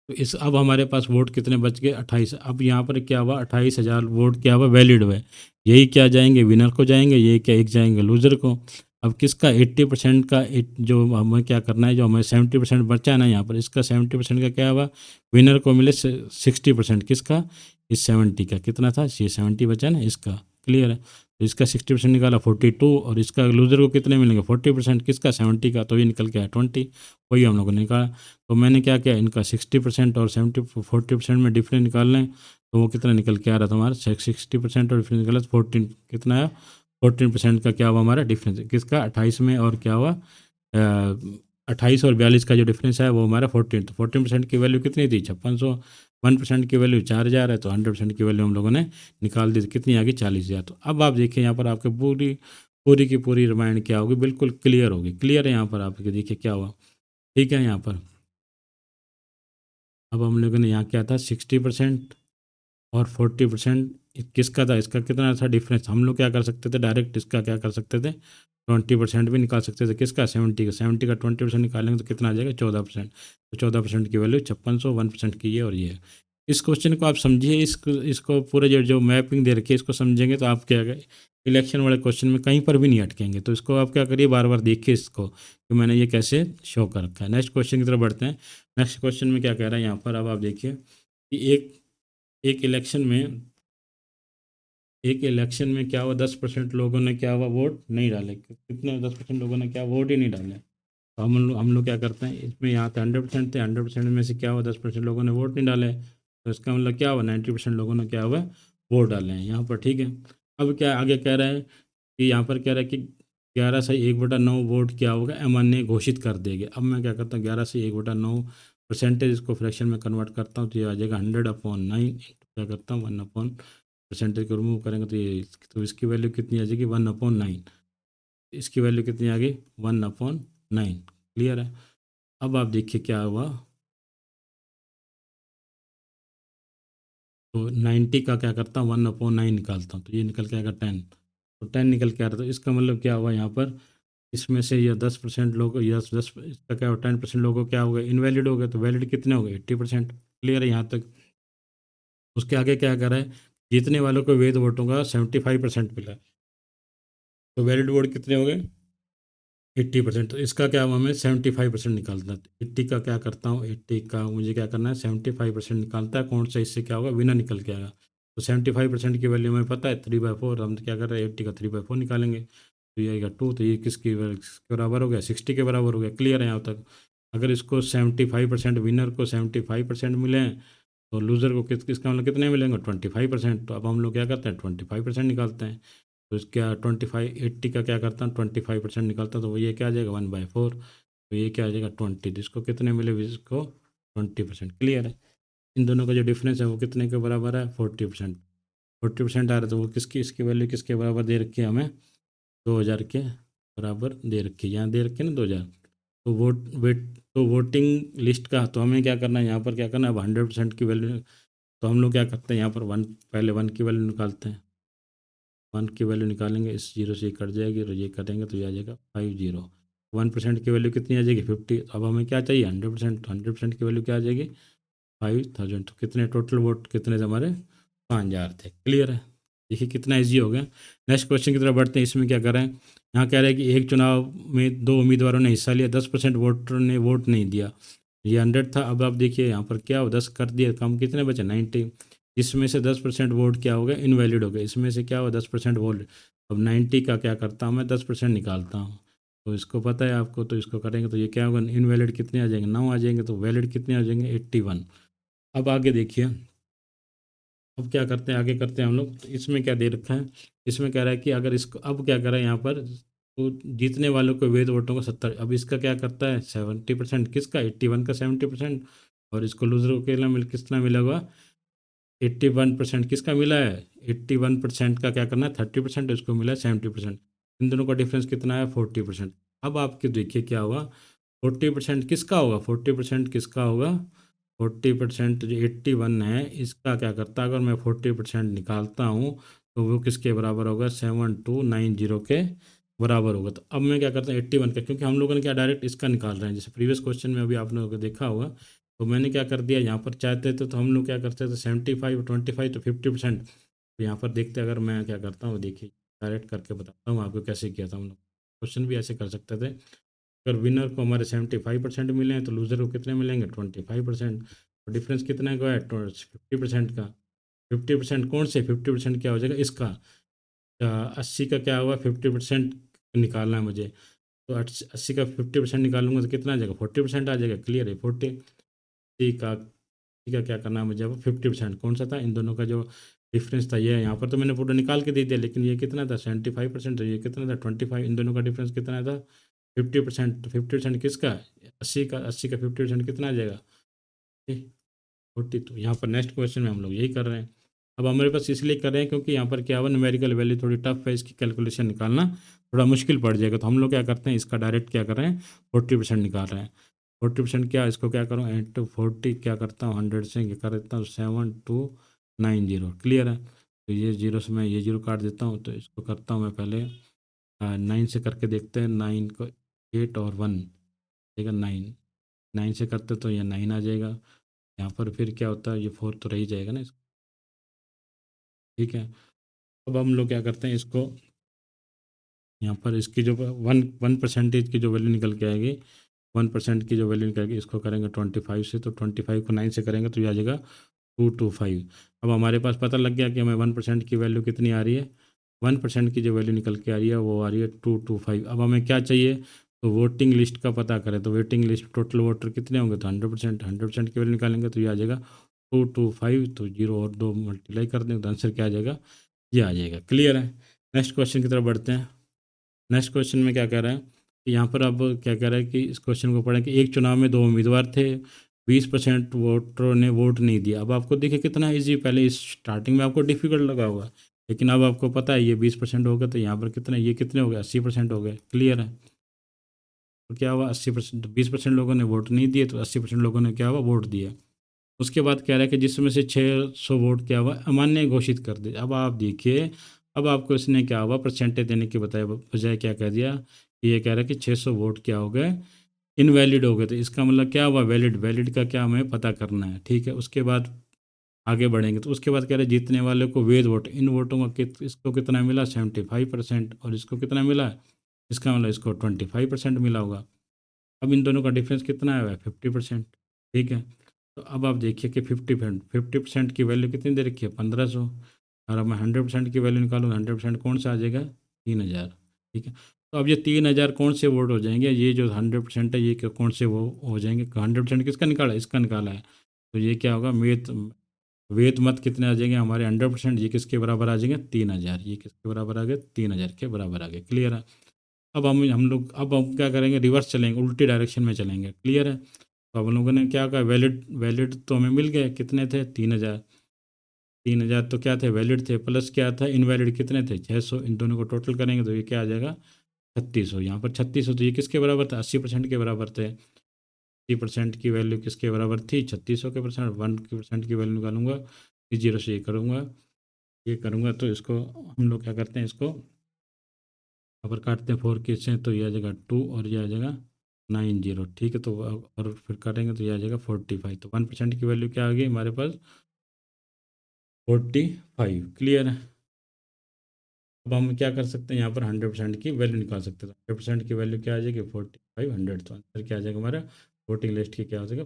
तो इस अब हमारे पास वोट कितने बच गए 28। अब यहाँ पर क्या हुआ 28,000 वोट क्या हुआ वैलिड हुए, यही क्या जाएंगे विनर को जाएंगे, ये क्या एक जाएंगे लूजर को। अब किसका 80% का जो हमें क्या करना है, जो हमें 70% बचा है ना यहाँ पर, इसका 70% का क्या हुआ विनर को मिले 60%, किसका इस 70 का कितना था ये 70 बचा ना इसका। क्लियर है। तो इसका 60% निकाला 42, और इसका लूजर को कितने मिलेंगे 40%, किसका 70 का, तो ये निकल के आया 20। वही हम लोगों ने निकाला। तो मैंने क्या किया इनका 60% और 40% में डिफरेंस निकालना है, तो वो कितना निकल के आ रहा था हमारा 60% और डिफरेंस निकाला 14 कितना है 14% का क्या हुआ हमारा डिफरेंस किसका 28 में, और क्या हुआ 28 और 42 का जो डिफरेंस है वो हमारा 14। तो 14% की वैल्यू कितनी थी 5600, 1% की वैल्यू 4,000 है, तो 100% की वैल्यू हम लोगों ने निकाल दी, कितनी आ गई 40,000। तो अब आप देखिए यहाँ पर आपके पूरी पूरी की पूरी रिमाइंड क्या होगी, बिल्कुल क्लियर होगी। क्लियर है यहाँ पर आपके, देखिए क्या हुआ, ठीक है। यहाँ पर अब हम लोगों ने यहाँ क्या था 60% और 40% किसका था, इसका कितना था डिफरेंस। हम लोग क्या कर सकते थे, डायरेक्ट इसका क्या कर सकते थे, 20% भी निकाल सकते थे। किसका, 70 का 20% निकालेंगे तो कितना आ जाएगा, 14%। तो 14% की वैल्यू 5600, 1% की ये और ये है। इस क्वेश्चन को आप समझिए, इसको पूरे जो मैपिंग दे रखी है इसको समझेंगे तो आप क्या इलेक्शन वाले क्वेश्चन में कहीं पर भी नहीं अटकेंगे। तो इसको आप क्या करिए, बार बार देखिए इसको कि मैंने ये कैसे शो कर रखा है। नेक्स्ट क्वेश्चन की तरफ बढ़ते हैं। नेक्स्ट क्वेश्चन में क्या कह रहा है यहाँ पर, अब आप देखिए कि एक इलेक्शन में, एक इलेक्शन में क्या हुआ, 10% लोगों ने क्या हुआ, वोट नहीं डाले। कितने, 10% लोगों ने क्या वोट ही नहीं डाले। तो हम लोग क्या करते हैं, इसमें यहाँ पे 100% थे, 100% में से क्या हुआ, 10% लोगों ने वोट नहीं डाले। तो इसका मतलब क्या हुआ, 90% लोगों ने क्या हुआ, वोट डाले हैं यहाँ पर, ठीक है। अब क्या आगे कह रहा है कि यहाँ पर कह रहा है कि 11/1/9 वोट क्या होगा, अमान्य घोषित कर देंगे। अब मैं क्या करता हूँ, 11/1/9 परसेंटेज इसको फ्रैक्शन में कन्वर्ट करता हूँ तो ये आ जाएगा 100/9। क्या करता हूँ, 1 परसेंटेज को रिमूव करेंगे तो ये, तो इसकी वैल्यू कितनी आ जाएगी, 1/9। इसकी वैल्यू कितनी आ गई, 1/9। क्लियर है। अब आप देखिए क्या हुआ, तो 90 का क्या करता हूँ, 1/9 निकालता हूँ तो ये निकल के आएगा 10। तो 10 निकल के आ रहा था, इसका मतलब क्या हुआ यहाँ पर, इसमें से ये 10% लोग, या 10 इसका क्या हुआ, 10% लोगों क्या हो गए, इनवैलिड हो गए। तो वैलिड कितने हो गए, 80%। क्लियर है यहाँ तक। उसके आगे क्या कर रहा है, जीतने वालों को वैध वोटों का 75% मिला है। तो वैलिड वोट कितने हो गए, 80%। तो इसका क्या हुआ, हमें 75% निकालना है। 80 का क्या करता हूँ, 80 का मुझे क्या करना है, 75% निकालता है। कौन सा, इससे क्या होगा, विनर निकल के आएगा। तो 75% की वैल्यू हमें पता है 3/4। हम क्या कर रहे हैं, 80 का 3/4 निकालेंगे तो ये आएगा 2। तो ये किसके बराबर हो गया, 60 के बराबर हो गया। क्लियर है यहाँ तक। अगर इसको 75%, विनर को 75% मिले हैं तो लूज़र को किसका मतलब कितने मिलेंगे, 25%। तो अब हम लोग क्या करते हैं, 25% निकालते हैं। तो इसका 80 का क्या करता हूँ, 25% निकालता हूँ तो वो ये क्या आ जाएगा, 1/4। तो ये क्या आ जाएगा, 20। तो इसको कितने मिले, इसको 20%। क्लियर है। इन दोनों का जो डिफरेंस है वो कितने के बराबर है, 40%। 40% आ रहा है तो वो किसकी, इसकी वैल्यू किसके बराबर दे रखी है हमें, 2000 के बराबर दे रखी है। यहाँ दे रखी है ना 2000। तो वोटिंग लिस्ट का, तो हमें क्या करना है यहाँ पर, क्या करना है, अब 100% की वैल्यू। तो हम लोग क्या करते हैं यहाँ पर, पहले 1 की वैल्यू निकालते हैं। 1 की वैल्यू निकालेंगे, इस जीरो से ये कट जाएगी और ये कटेंगे तो ये आ जाएगा 50। 1% की वैल्यू कितनी आ जाएगी, 50। अब हमें क्या चाहिए, 100%। 100% की वैल्यू क्या आ जाएगी, 5000। तो कितने टोटल वोट कितने थे हमारे, 5000 थे। क्लियर है। देखिए कितना ईजी हो गया। नेक्स्ट क्वेश्चन की तरफ बढ़ते हैं। इसमें क्या कर रहे हैं, यहाँ कह रहे हैं कि एक चुनाव में 2 उम्मीदवारों ने हिस्सा लिया, 10% वोटर ने वोट नहीं दिया। ये 100 था। अब आप देखिए यहाँ पर क्या हो, 10 कर दिए, कम कितने बचे, 90। इसमें से 10% वोट क्या हो गए, इनवैलिड हो गए। इसमें से क्या हो, 10% वोट। अब 90 का क्या करता हूँ मैं, 10% निकालता हूँ। तो इसको पता है आपको, तो इसको करेंगे तो ये क्या होगा, इनवैलिड कितने आ जाएंगे, 9 आ जाएंगे। तो वैलिड कितने आ जाएंगे, 81। अब आगे देखिए, अब क्या करते हैं, आगे करते हैं हम लोग। तो इसमें क्या दे रखा है, इसमें कह रहा है कि अगर इसको, अब क्या कर रहा है यहाँ पर, तो जीतने वालों को वैध वोटों का 70। अब इसका क्या करता है, 70%। किसका, 81 का 70%। और इसको लूजर को कितना मिला हुआ, 81%। किसका मिला है, 81% का क्या करना है, 30%। इसको मिला है 70%। इन दोनों का डिफरेंस कितना है, 40%। अब आपके देखिए क्या होगा, 40% किसका होगा, 40% किसका होगा, 40% जो 81 है इसका क्या करता है, अगर मैं 40% निकालता हूँ तो वो किसके बराबर होगा, 7290 के बराबर होगा। तो अब मैं क्या करता हूँ 81 का, क्योंकि हम लोगों ने क्या डायरेक्ट इसका निकाल रहे हैं, जैसे प्रीवियस क्वेश्चन में अभी आप लोगों को देखा होगा। तो मैंने क्या कर दिया, यहाँ पर चाहते थे तो हम लोग क्या करते थे, 75 25 तो 50%। तो यहाँ पर देखते अगर मैं क्या करता हूँ, देखिए डायरेक्ट करके बताता हूँ आपको कैसे किया था हम लोग। क्वेश्चन भी ऐसे कर सकते थे। अगर विनर को हमारे 75% मिले हैं तो लूजर को कितने मिलेंगे, 25%। तो डिफरेंस कितने का है, 50% का। 50% कौन से, 50% क्या हो जाएगा इसका, 80 का क्या हुआ, 50% निकालना है मुझे। तो 80 का 50% निकालूंगा तो कितना आ जाएगा, 40% आ जाएगा। क्लियर है। 40 का क्या करना है मुझे, अब 50% कौन सा था, इन दोनों का जो डिफरेंस था ये, यहाँ पर तो मैंने पूरा निकाल के दे दिया, लेकिन ये कितना था, 75%। तो ये कितना था, 25। इन दोनों का डिफरेंस कितना था, 50%। तो 50% किसका, 80 का 50% कितना आ जाएगा, 40। तो यहाँ पर नेक्स्ट क्वेश्चन में हम लोग यही कर रहे हैं। अब हमारे पास इसलिए कर रहे हैं क्योंकि यहाँ पर क्या हुआ, न्यूमेरिकल वैल्यू थोड़ी टफ है, इसकी कैलकुलेशन निकालना थोड़ा मुश्किल पड़ जाएगा। तो हम लोग क्या करते हैं, इसका डायरेक्ट क्या कर रहे हैं, 40% निकाल रहे हैं। 40% क्या, इसको क्या करूँ, 8 to 40 क्या करता हूँ, 100 से क्या कर देता हूँ, 7290। क्लियर है। तो ये जीरो से मैं ये जीरो काट देता हूँ, तो इसको करता हूँ मैं पहले 9 से करके देखते हैं, 9 को 8 और 1, ठीक है, 9, 9 से करते तो ये 9 आ जाएगा। यहाँ पर फिर क्या होता है, ये 4 तो रह जाएगा ना इसको, ठीक है। अब हम लोग क्या करते हैं, इसको यहाँ पर इसकी जो 1% की जो वैल्यू निकल के आएगी, 1% की जो वैल्यू निकलेगी, इसको करेंगे 25 से, तो 25 को 9 से करेंगे तो ये आ जाएगा 225। अब हमारे पास पता लग गया कि हमें 1% की वैल्यू कितनी आ रही है, 1% की जो वैल्यू निकल के आ रही है वो आ रही है 225। अब हमें क्या चाहिए, तो वोटिंग लिस्ट का पता करें, तो वोटिंग लिस्ट टोटल वोटर कितने होंगे, तो 100% की वैल्यू निकालेंगे तो ये आ जाएगा 225। तो जीरो और दो मल्टीप्लाई कर देंगे तो आंसर क्या आ जाएगा, ये आ जाएगा। क्लियर है। नेक्स्ट क्वेश्चन की तरफ बढ़ते हैं। नेक्स्ट क्वेश्चन में क्या कह रहा है कि यहाँ पर अब क्या कह रहा है कि इस क्वेश्चन को पढ़ें कि एक चुनाव में दो उम्मीदवार थे, 20% वोटरों ने वोट नहीं दिया। अब आपको देखिए कितना इजी, पहले इस स्टार्टिंग में आपको डिफिकल्ट लगा होगा, लेकिन अब आपको पता है ये 20% हो गया, तो यहाँ पर कितने, ये कितने हो गए, 80% हो गए। क्लियर है। तो क्या हुआ, 80%, 20% लोगों ने वोट नहीं दिए, तो 80% लोगों ने क्या हुआ, वोट दिया। उसके बाद कह रहा है कि जिसमें से 600 वोट क्या हुआ, अमान्य घोषित कर दिए। अब आप देखिए, अब आपको इसने क्या हुआ, परसेंटेज देने के बजाय क्या कह दिया कि ये कह रहा है कि 600 वोट क्या हो गए, इनवैलिड हो गए। तो इसका मतलब क्या हुआ, वैलिड, वैलिड का क्या हमें पता करना है, ठीक है। उसके बाद आगे बढ़ेंगे, तो उसके बाद कह रहे हैं जीतने वाले को वैध वोट, इन वोटों का इसको कितना मिला, 75%, और इसको कितना मिला, इसका मतलब इसको 25% मिला होगा। अब इन दोनों का डिफरेंस कितना है, 50%, ठीक है। तो अब आप देखिए कि 50% की वैल्यू कितनी दे रखी है, 1500। और अब मैं 100% की वैल्यू निकालूँ, 100% कौन सा आ जाएगा, 3000, ठीक है। तो अब ये 3000 कौन से वोट हो जाएंगे, ये जो 100% है ये कौन से वो हो जाएंगे, 100% किसका निकाला है, इसका निकाला है। तो ये क्या होगा, वेद मत कितने आ जाएंगे हमारे, 100%, ये किसके बराबर आ जाएंगे, 3000, ये किसके बराबर आ गए, 3000 के बराबर आ गए। क्लियर है। अब हम लोग अब हम क्या करेंगे, रिवर्स चलेंगे, उल्टी डायरेक्शन में चलेंगे। क्लियर है। तो अब हम लोगों ने क्या कहा, वैलिड, वैलिड तो हमें मिल गए, कितने थे, 3000, 3000 तो क्या थे, वैलिड थे, प्लस क्या था, इनवैलिड कितने थे, 600। इन दोनों को टोटल करेंगे तो ये क्या आ जाएगा, 3600। यहाँ पर 3600, तो ये किसके बराबर था, 80% के बराबर थे। 80% की वैल्यू किसके बराबर थी, 3600 के परसेंट। 1% की वैल्यू निकालूंगा, इस जीरो से ये करूँगा तो इसको हम लोग क्या करते हैं, इसको अगर काटते हैं 4 के से, तो ये आ जाएगा 2 और ये आ जाएगा 90, ठीक है। तो और फिर काटेंगे तो ये आ जाएगा 45। तो 1% की वैल्यू क्या आ गई हमारे पास, 45। क्लियर है। अब हम क्या कर सकते हैं, यहाँ पर 100% की वैल्यू निकाल सकते हैं। तो 100% की वैल्यू क्या आ जाएगी, 4500। तो आंसर क्या आ जाएगा हमारा, वोटिंग लिस्ट की क्या हो जाएगा,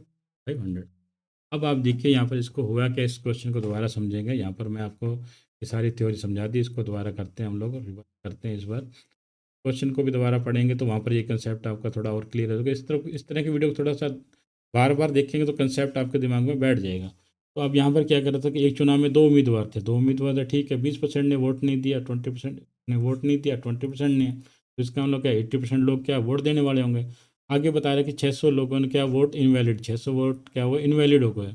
500। अब आप देखिए यहाँ पर इसको हुआ क्या, इस क्वेश्चन को दोबारा समझेंगे। यहाँ पर मैं आपको ये सारी थ्योरी समझा दी, इसको दोबारा करते हैं हम लोग, रिवर्स करते हैं इस बार। क्वेश्चन को भी दोबारा पढ़ेंगे तो वहाँ पर ये कंसेप्ट आपका थोड़ा और क्लियर होगा। इस तरह की वीडियो को थोड़ा सा बार बार देखेंगे तो कंसेप्ट आपके दिमाग में बैठ जाएगा। तो अब यहाँ पर क्या कर रहा था कि एक चुनाव में दो उम्मीदवार थे, ठीक है। 20% ने वोट नहीं दिया, 20% ने वोट नहीं दिया, 20% ने, तो इसका मतलब क्या, 80% लोग क्या वोट देने वाले होंगे। आगे बता रहे कि 600 लोगों ने क्या वोट इनवैलिड, 600 वोट क्या हुआ, इनवैलिड हो गए।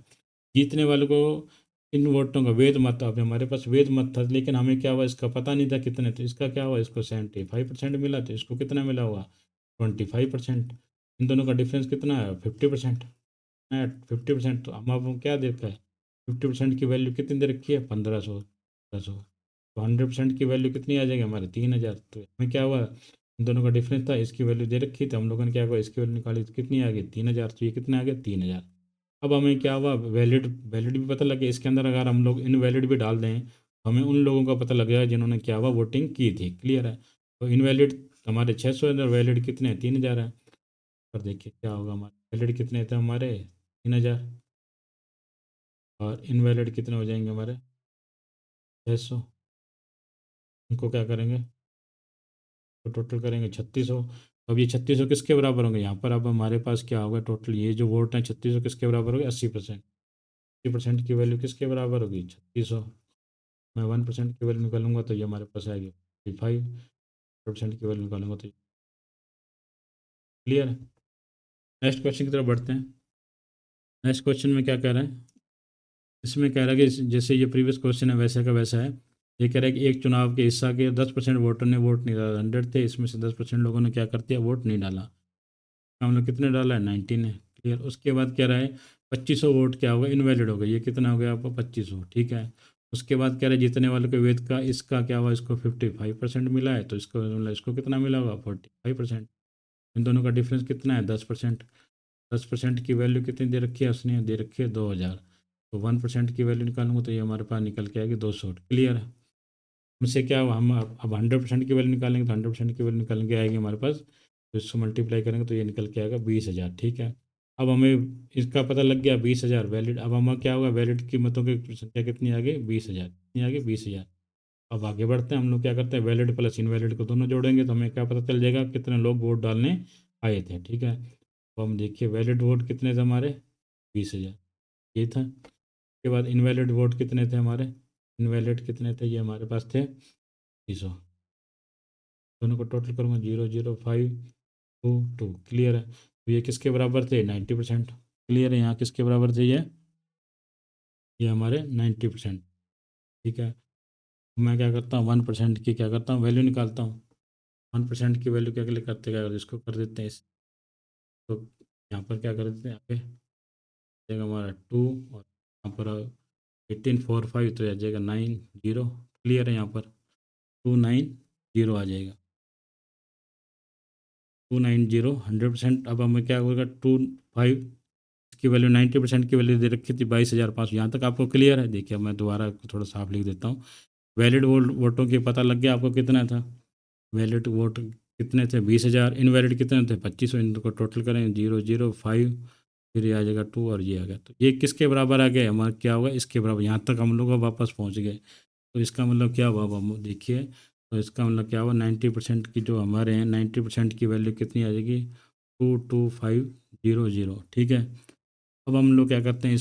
जीतने वाले को इन वोटों का वेद मत था। अभी हमारे पास वेद मत था, लेकिन हमें क्या हुआ, इसका पता नहीं था कितने, तो इसका क्या हुआ, इसको 75% मिला, तो इसको कितना मिला हुआ, 25%। इन दोनों का डिफरेंस कितना है, 50%। 50%, तो हम क्या देखा है, 50% की वैल्यू कितनी दे रखी है, 1500, 1500। तो 100% की वैल्यू कितनी आ जाएगी हमारे, 3000। तो हमें क्या हुआ, इन दोनों का डिफरेंस था, इसकी वैल्यू दे रखी थी, हम लोगों ने क्या हुआ, इसकी वैल्यू निकाली तो कितनी आ गई, 3000। तो ये कितने आ गए, 3000। अब हमें क्या हुआ, वैलिड, वैलिड भी पता लग गया। इसके अंदर अगर हम लोग इनवैलिड भी डाल दें, तो हमें उन लोगों का पता लग गया जिन्होंने क्या हुआ, वोटिंग की थी। क्लियर है। तो इनवैलिड हमारे 600 है, वैलिड कितने हैं, 3000 है। पर देखिए क्या होगा, हमारे वैलिड कितने थे, हमारे 3000, और इनवैलिड कितने हो जाएंगे हमारे, 600। इनको क्या करेंगे, तो टोटल करेंगे 3600। अब ये 3600 किसके बराबर होंगे, यहाँ पर अब हमारे पास क्या होगा, टोटल ये जो वोट हैं 3600 किसके बराबर होगी, 80%। 80% की वैल्यू किसके बराबर होगी, 3600। मैं 1% की वैल्यू निकालूंगा तो ये हमारे पास आएगी 55%। की वैल्यू निकालूंगा तो क्लियर है। नेक्स्ट क्वेश्चन की तरफ बढ़ते हैं। नेक्स्ट क्वेश्चन में क्या कह रहे हैं, इसमें कह रहा है कि जैसे ये प्रीवियस क्वेश्चन है वैसा का वैसा है। ये कह रहा है कि एक चुनाव के हिस्सा के 10% वोटर ने वोट नहीं डाला, 100 थे, इसमें से 10% लोगों ने क्या कर दिया, वोट नहीं डाला। हम लोग कितने डाला है, 19 है। क्लियर। उसके बाद कह रहा है 2500 वोट क्या होगा, इनवैलिड हो गया। ये कितना हो गया आपको, 2500। ठीक है। उसके बाद कह रहा है जीतने वाले को वेद का इसका क्या हुआ, इसको 55% मिला है, तो इसको मतलब इसको कितना मिला होगा, 45%। इन दोनों का डिफरेंस कितना है, 10%। 10% की वैल्यू कितनी दे रखी है उसने, दे रखी है 2000। तो 1% की वैल्यू निकालूंगा तो ये हमारे पास निकल के आएगी 200। क्लियर है। हमसे क्या हुआ, हम अब 100% की वैल्यू निकालेंगे तो 100% की वैल्यू निकल के आएगी हमारे पास। तो इसको मल्टीप्लाई करेंगे तो ये निकल के आएगा 20,000। ठीक है। अब हमें इसका पता लग गया 20,000 वैलिड। अब हमारा क्या होगा, वैलिड कीमतों की संख्या कितनी आ गई, 20,000। कितनी आ गई, 20,000। अब आगे बढ़ते हैं, हम लोग क्या करते हैं, वैलिड प्लस इनवैलिड को दोनों जोड़ेंगे तो हमें क्या पता चल जाएगा कितने लोग वोट डालने आए थे। ठीक है। तो हम देखिए वैलिड वोट कितने थे हमारे, 20,000। ये था। उसके बाद इनवैलिड वोट कितने थे हमारे, इनवैलिड कितने थे, ये हमारे पास थे 300। दोनों को टोटल करूँगा 0.0522। क्लियर है। तो ये किसके बराबर थे, 90%। क्लियर है। यहाँ किसके बराबर थे ये हमारे 90%। ठीक है। मैं क्या करता हूँ, 1% की क्या करता हूँ, वैल्यू निकालता हूँ। 1% की वैल्यू क्या के लिए करते, क्या करते, इसको कर देते हैं तो यहाँ पर क्या कर देते हैं, यहाँ पे जाएगा हमारा 2, और यहाँ पर 1845 तो आ जाएगा 90। क्लियर है। यहाँ पर 290 आ जाएगा, 290। 100%। अब हमें क्या होगा, 25 की वैल्यू, 90% की वैल्यू दे रखी थी 22,500। यहाँ तक आपको क्लियर है। देखिए मैं दोबारा थोड़ा साफ लिख देता हूँ। वैलिड वोटों की पता लग गया आपको कितना था, वैलिड वोट कितने थे, 20,000। इनवैलिड कितने थे, 2500। इनको टोटल करें 0.05, फिर ये आ जाएगा 2 और ये आ गया। तो ये किसके बराबर आ गया हमारा, क्या होगा, इसके बराबर। यहाँ तक हम लोग वापस पहुँच गए। तो इसका मतलब क्या हुआ, अब हम देखिए। तो इसका मतलब क्या हुआ, 90% की जो हमारे हैं, 90% की वैल्यू कितनी आ जाएगी, 22500। ठीक है। अब हम लोग क्या करते हैं,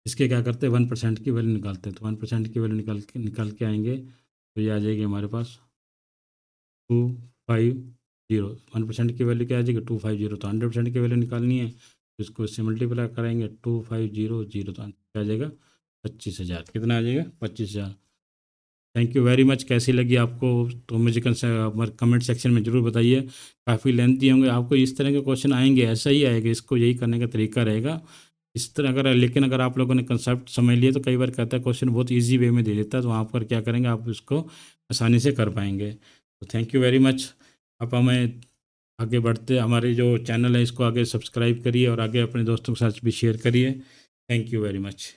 इसके क्या करते हैं, 1% की वैल्यू निकालते हैं। तो 1% की वैल्यू निकाल के आएंगे तो ये आ जाएगी हमारे पास 250। 1% की वैल्यू क्या आ जाएगी, 250। तो 100% की वैल्यू निकालनी है तो इसको इससे मल्टीप्लाई कराएंगे, 2500। तो क्या आ जाएगा, 25,000। कितना आ जाएगा, 25,000। Thank you very much. कैसी लगी आपको तो मुझे कमेंट सेक्शन में ज़रूर बताइए। काफ़ी लेंथी होंगे, आपको इस तरह के क्वेश्चन आएंगे, ऐसा ही आएगा, इसको यही करने का तरीका रहेगा इस तरह। लेकिन अगर आप लोगों ने कंसेप्ट समझ लिया तो कई बार कहता है क्वेश्चन बहुत इजी वे में दे देता है, तो वहाँ पर क्या करेंगे, आप इसको आसानी से कर पाएंगे। तो थैंक यू वेरी मच। आप हमें आगे बढ़ते, हमारे जो चैनल है इसको आगे सब्सक्राइब करिए और आगे अपने दोस्तों के साथ भी शेयर करिए। Thank you very much.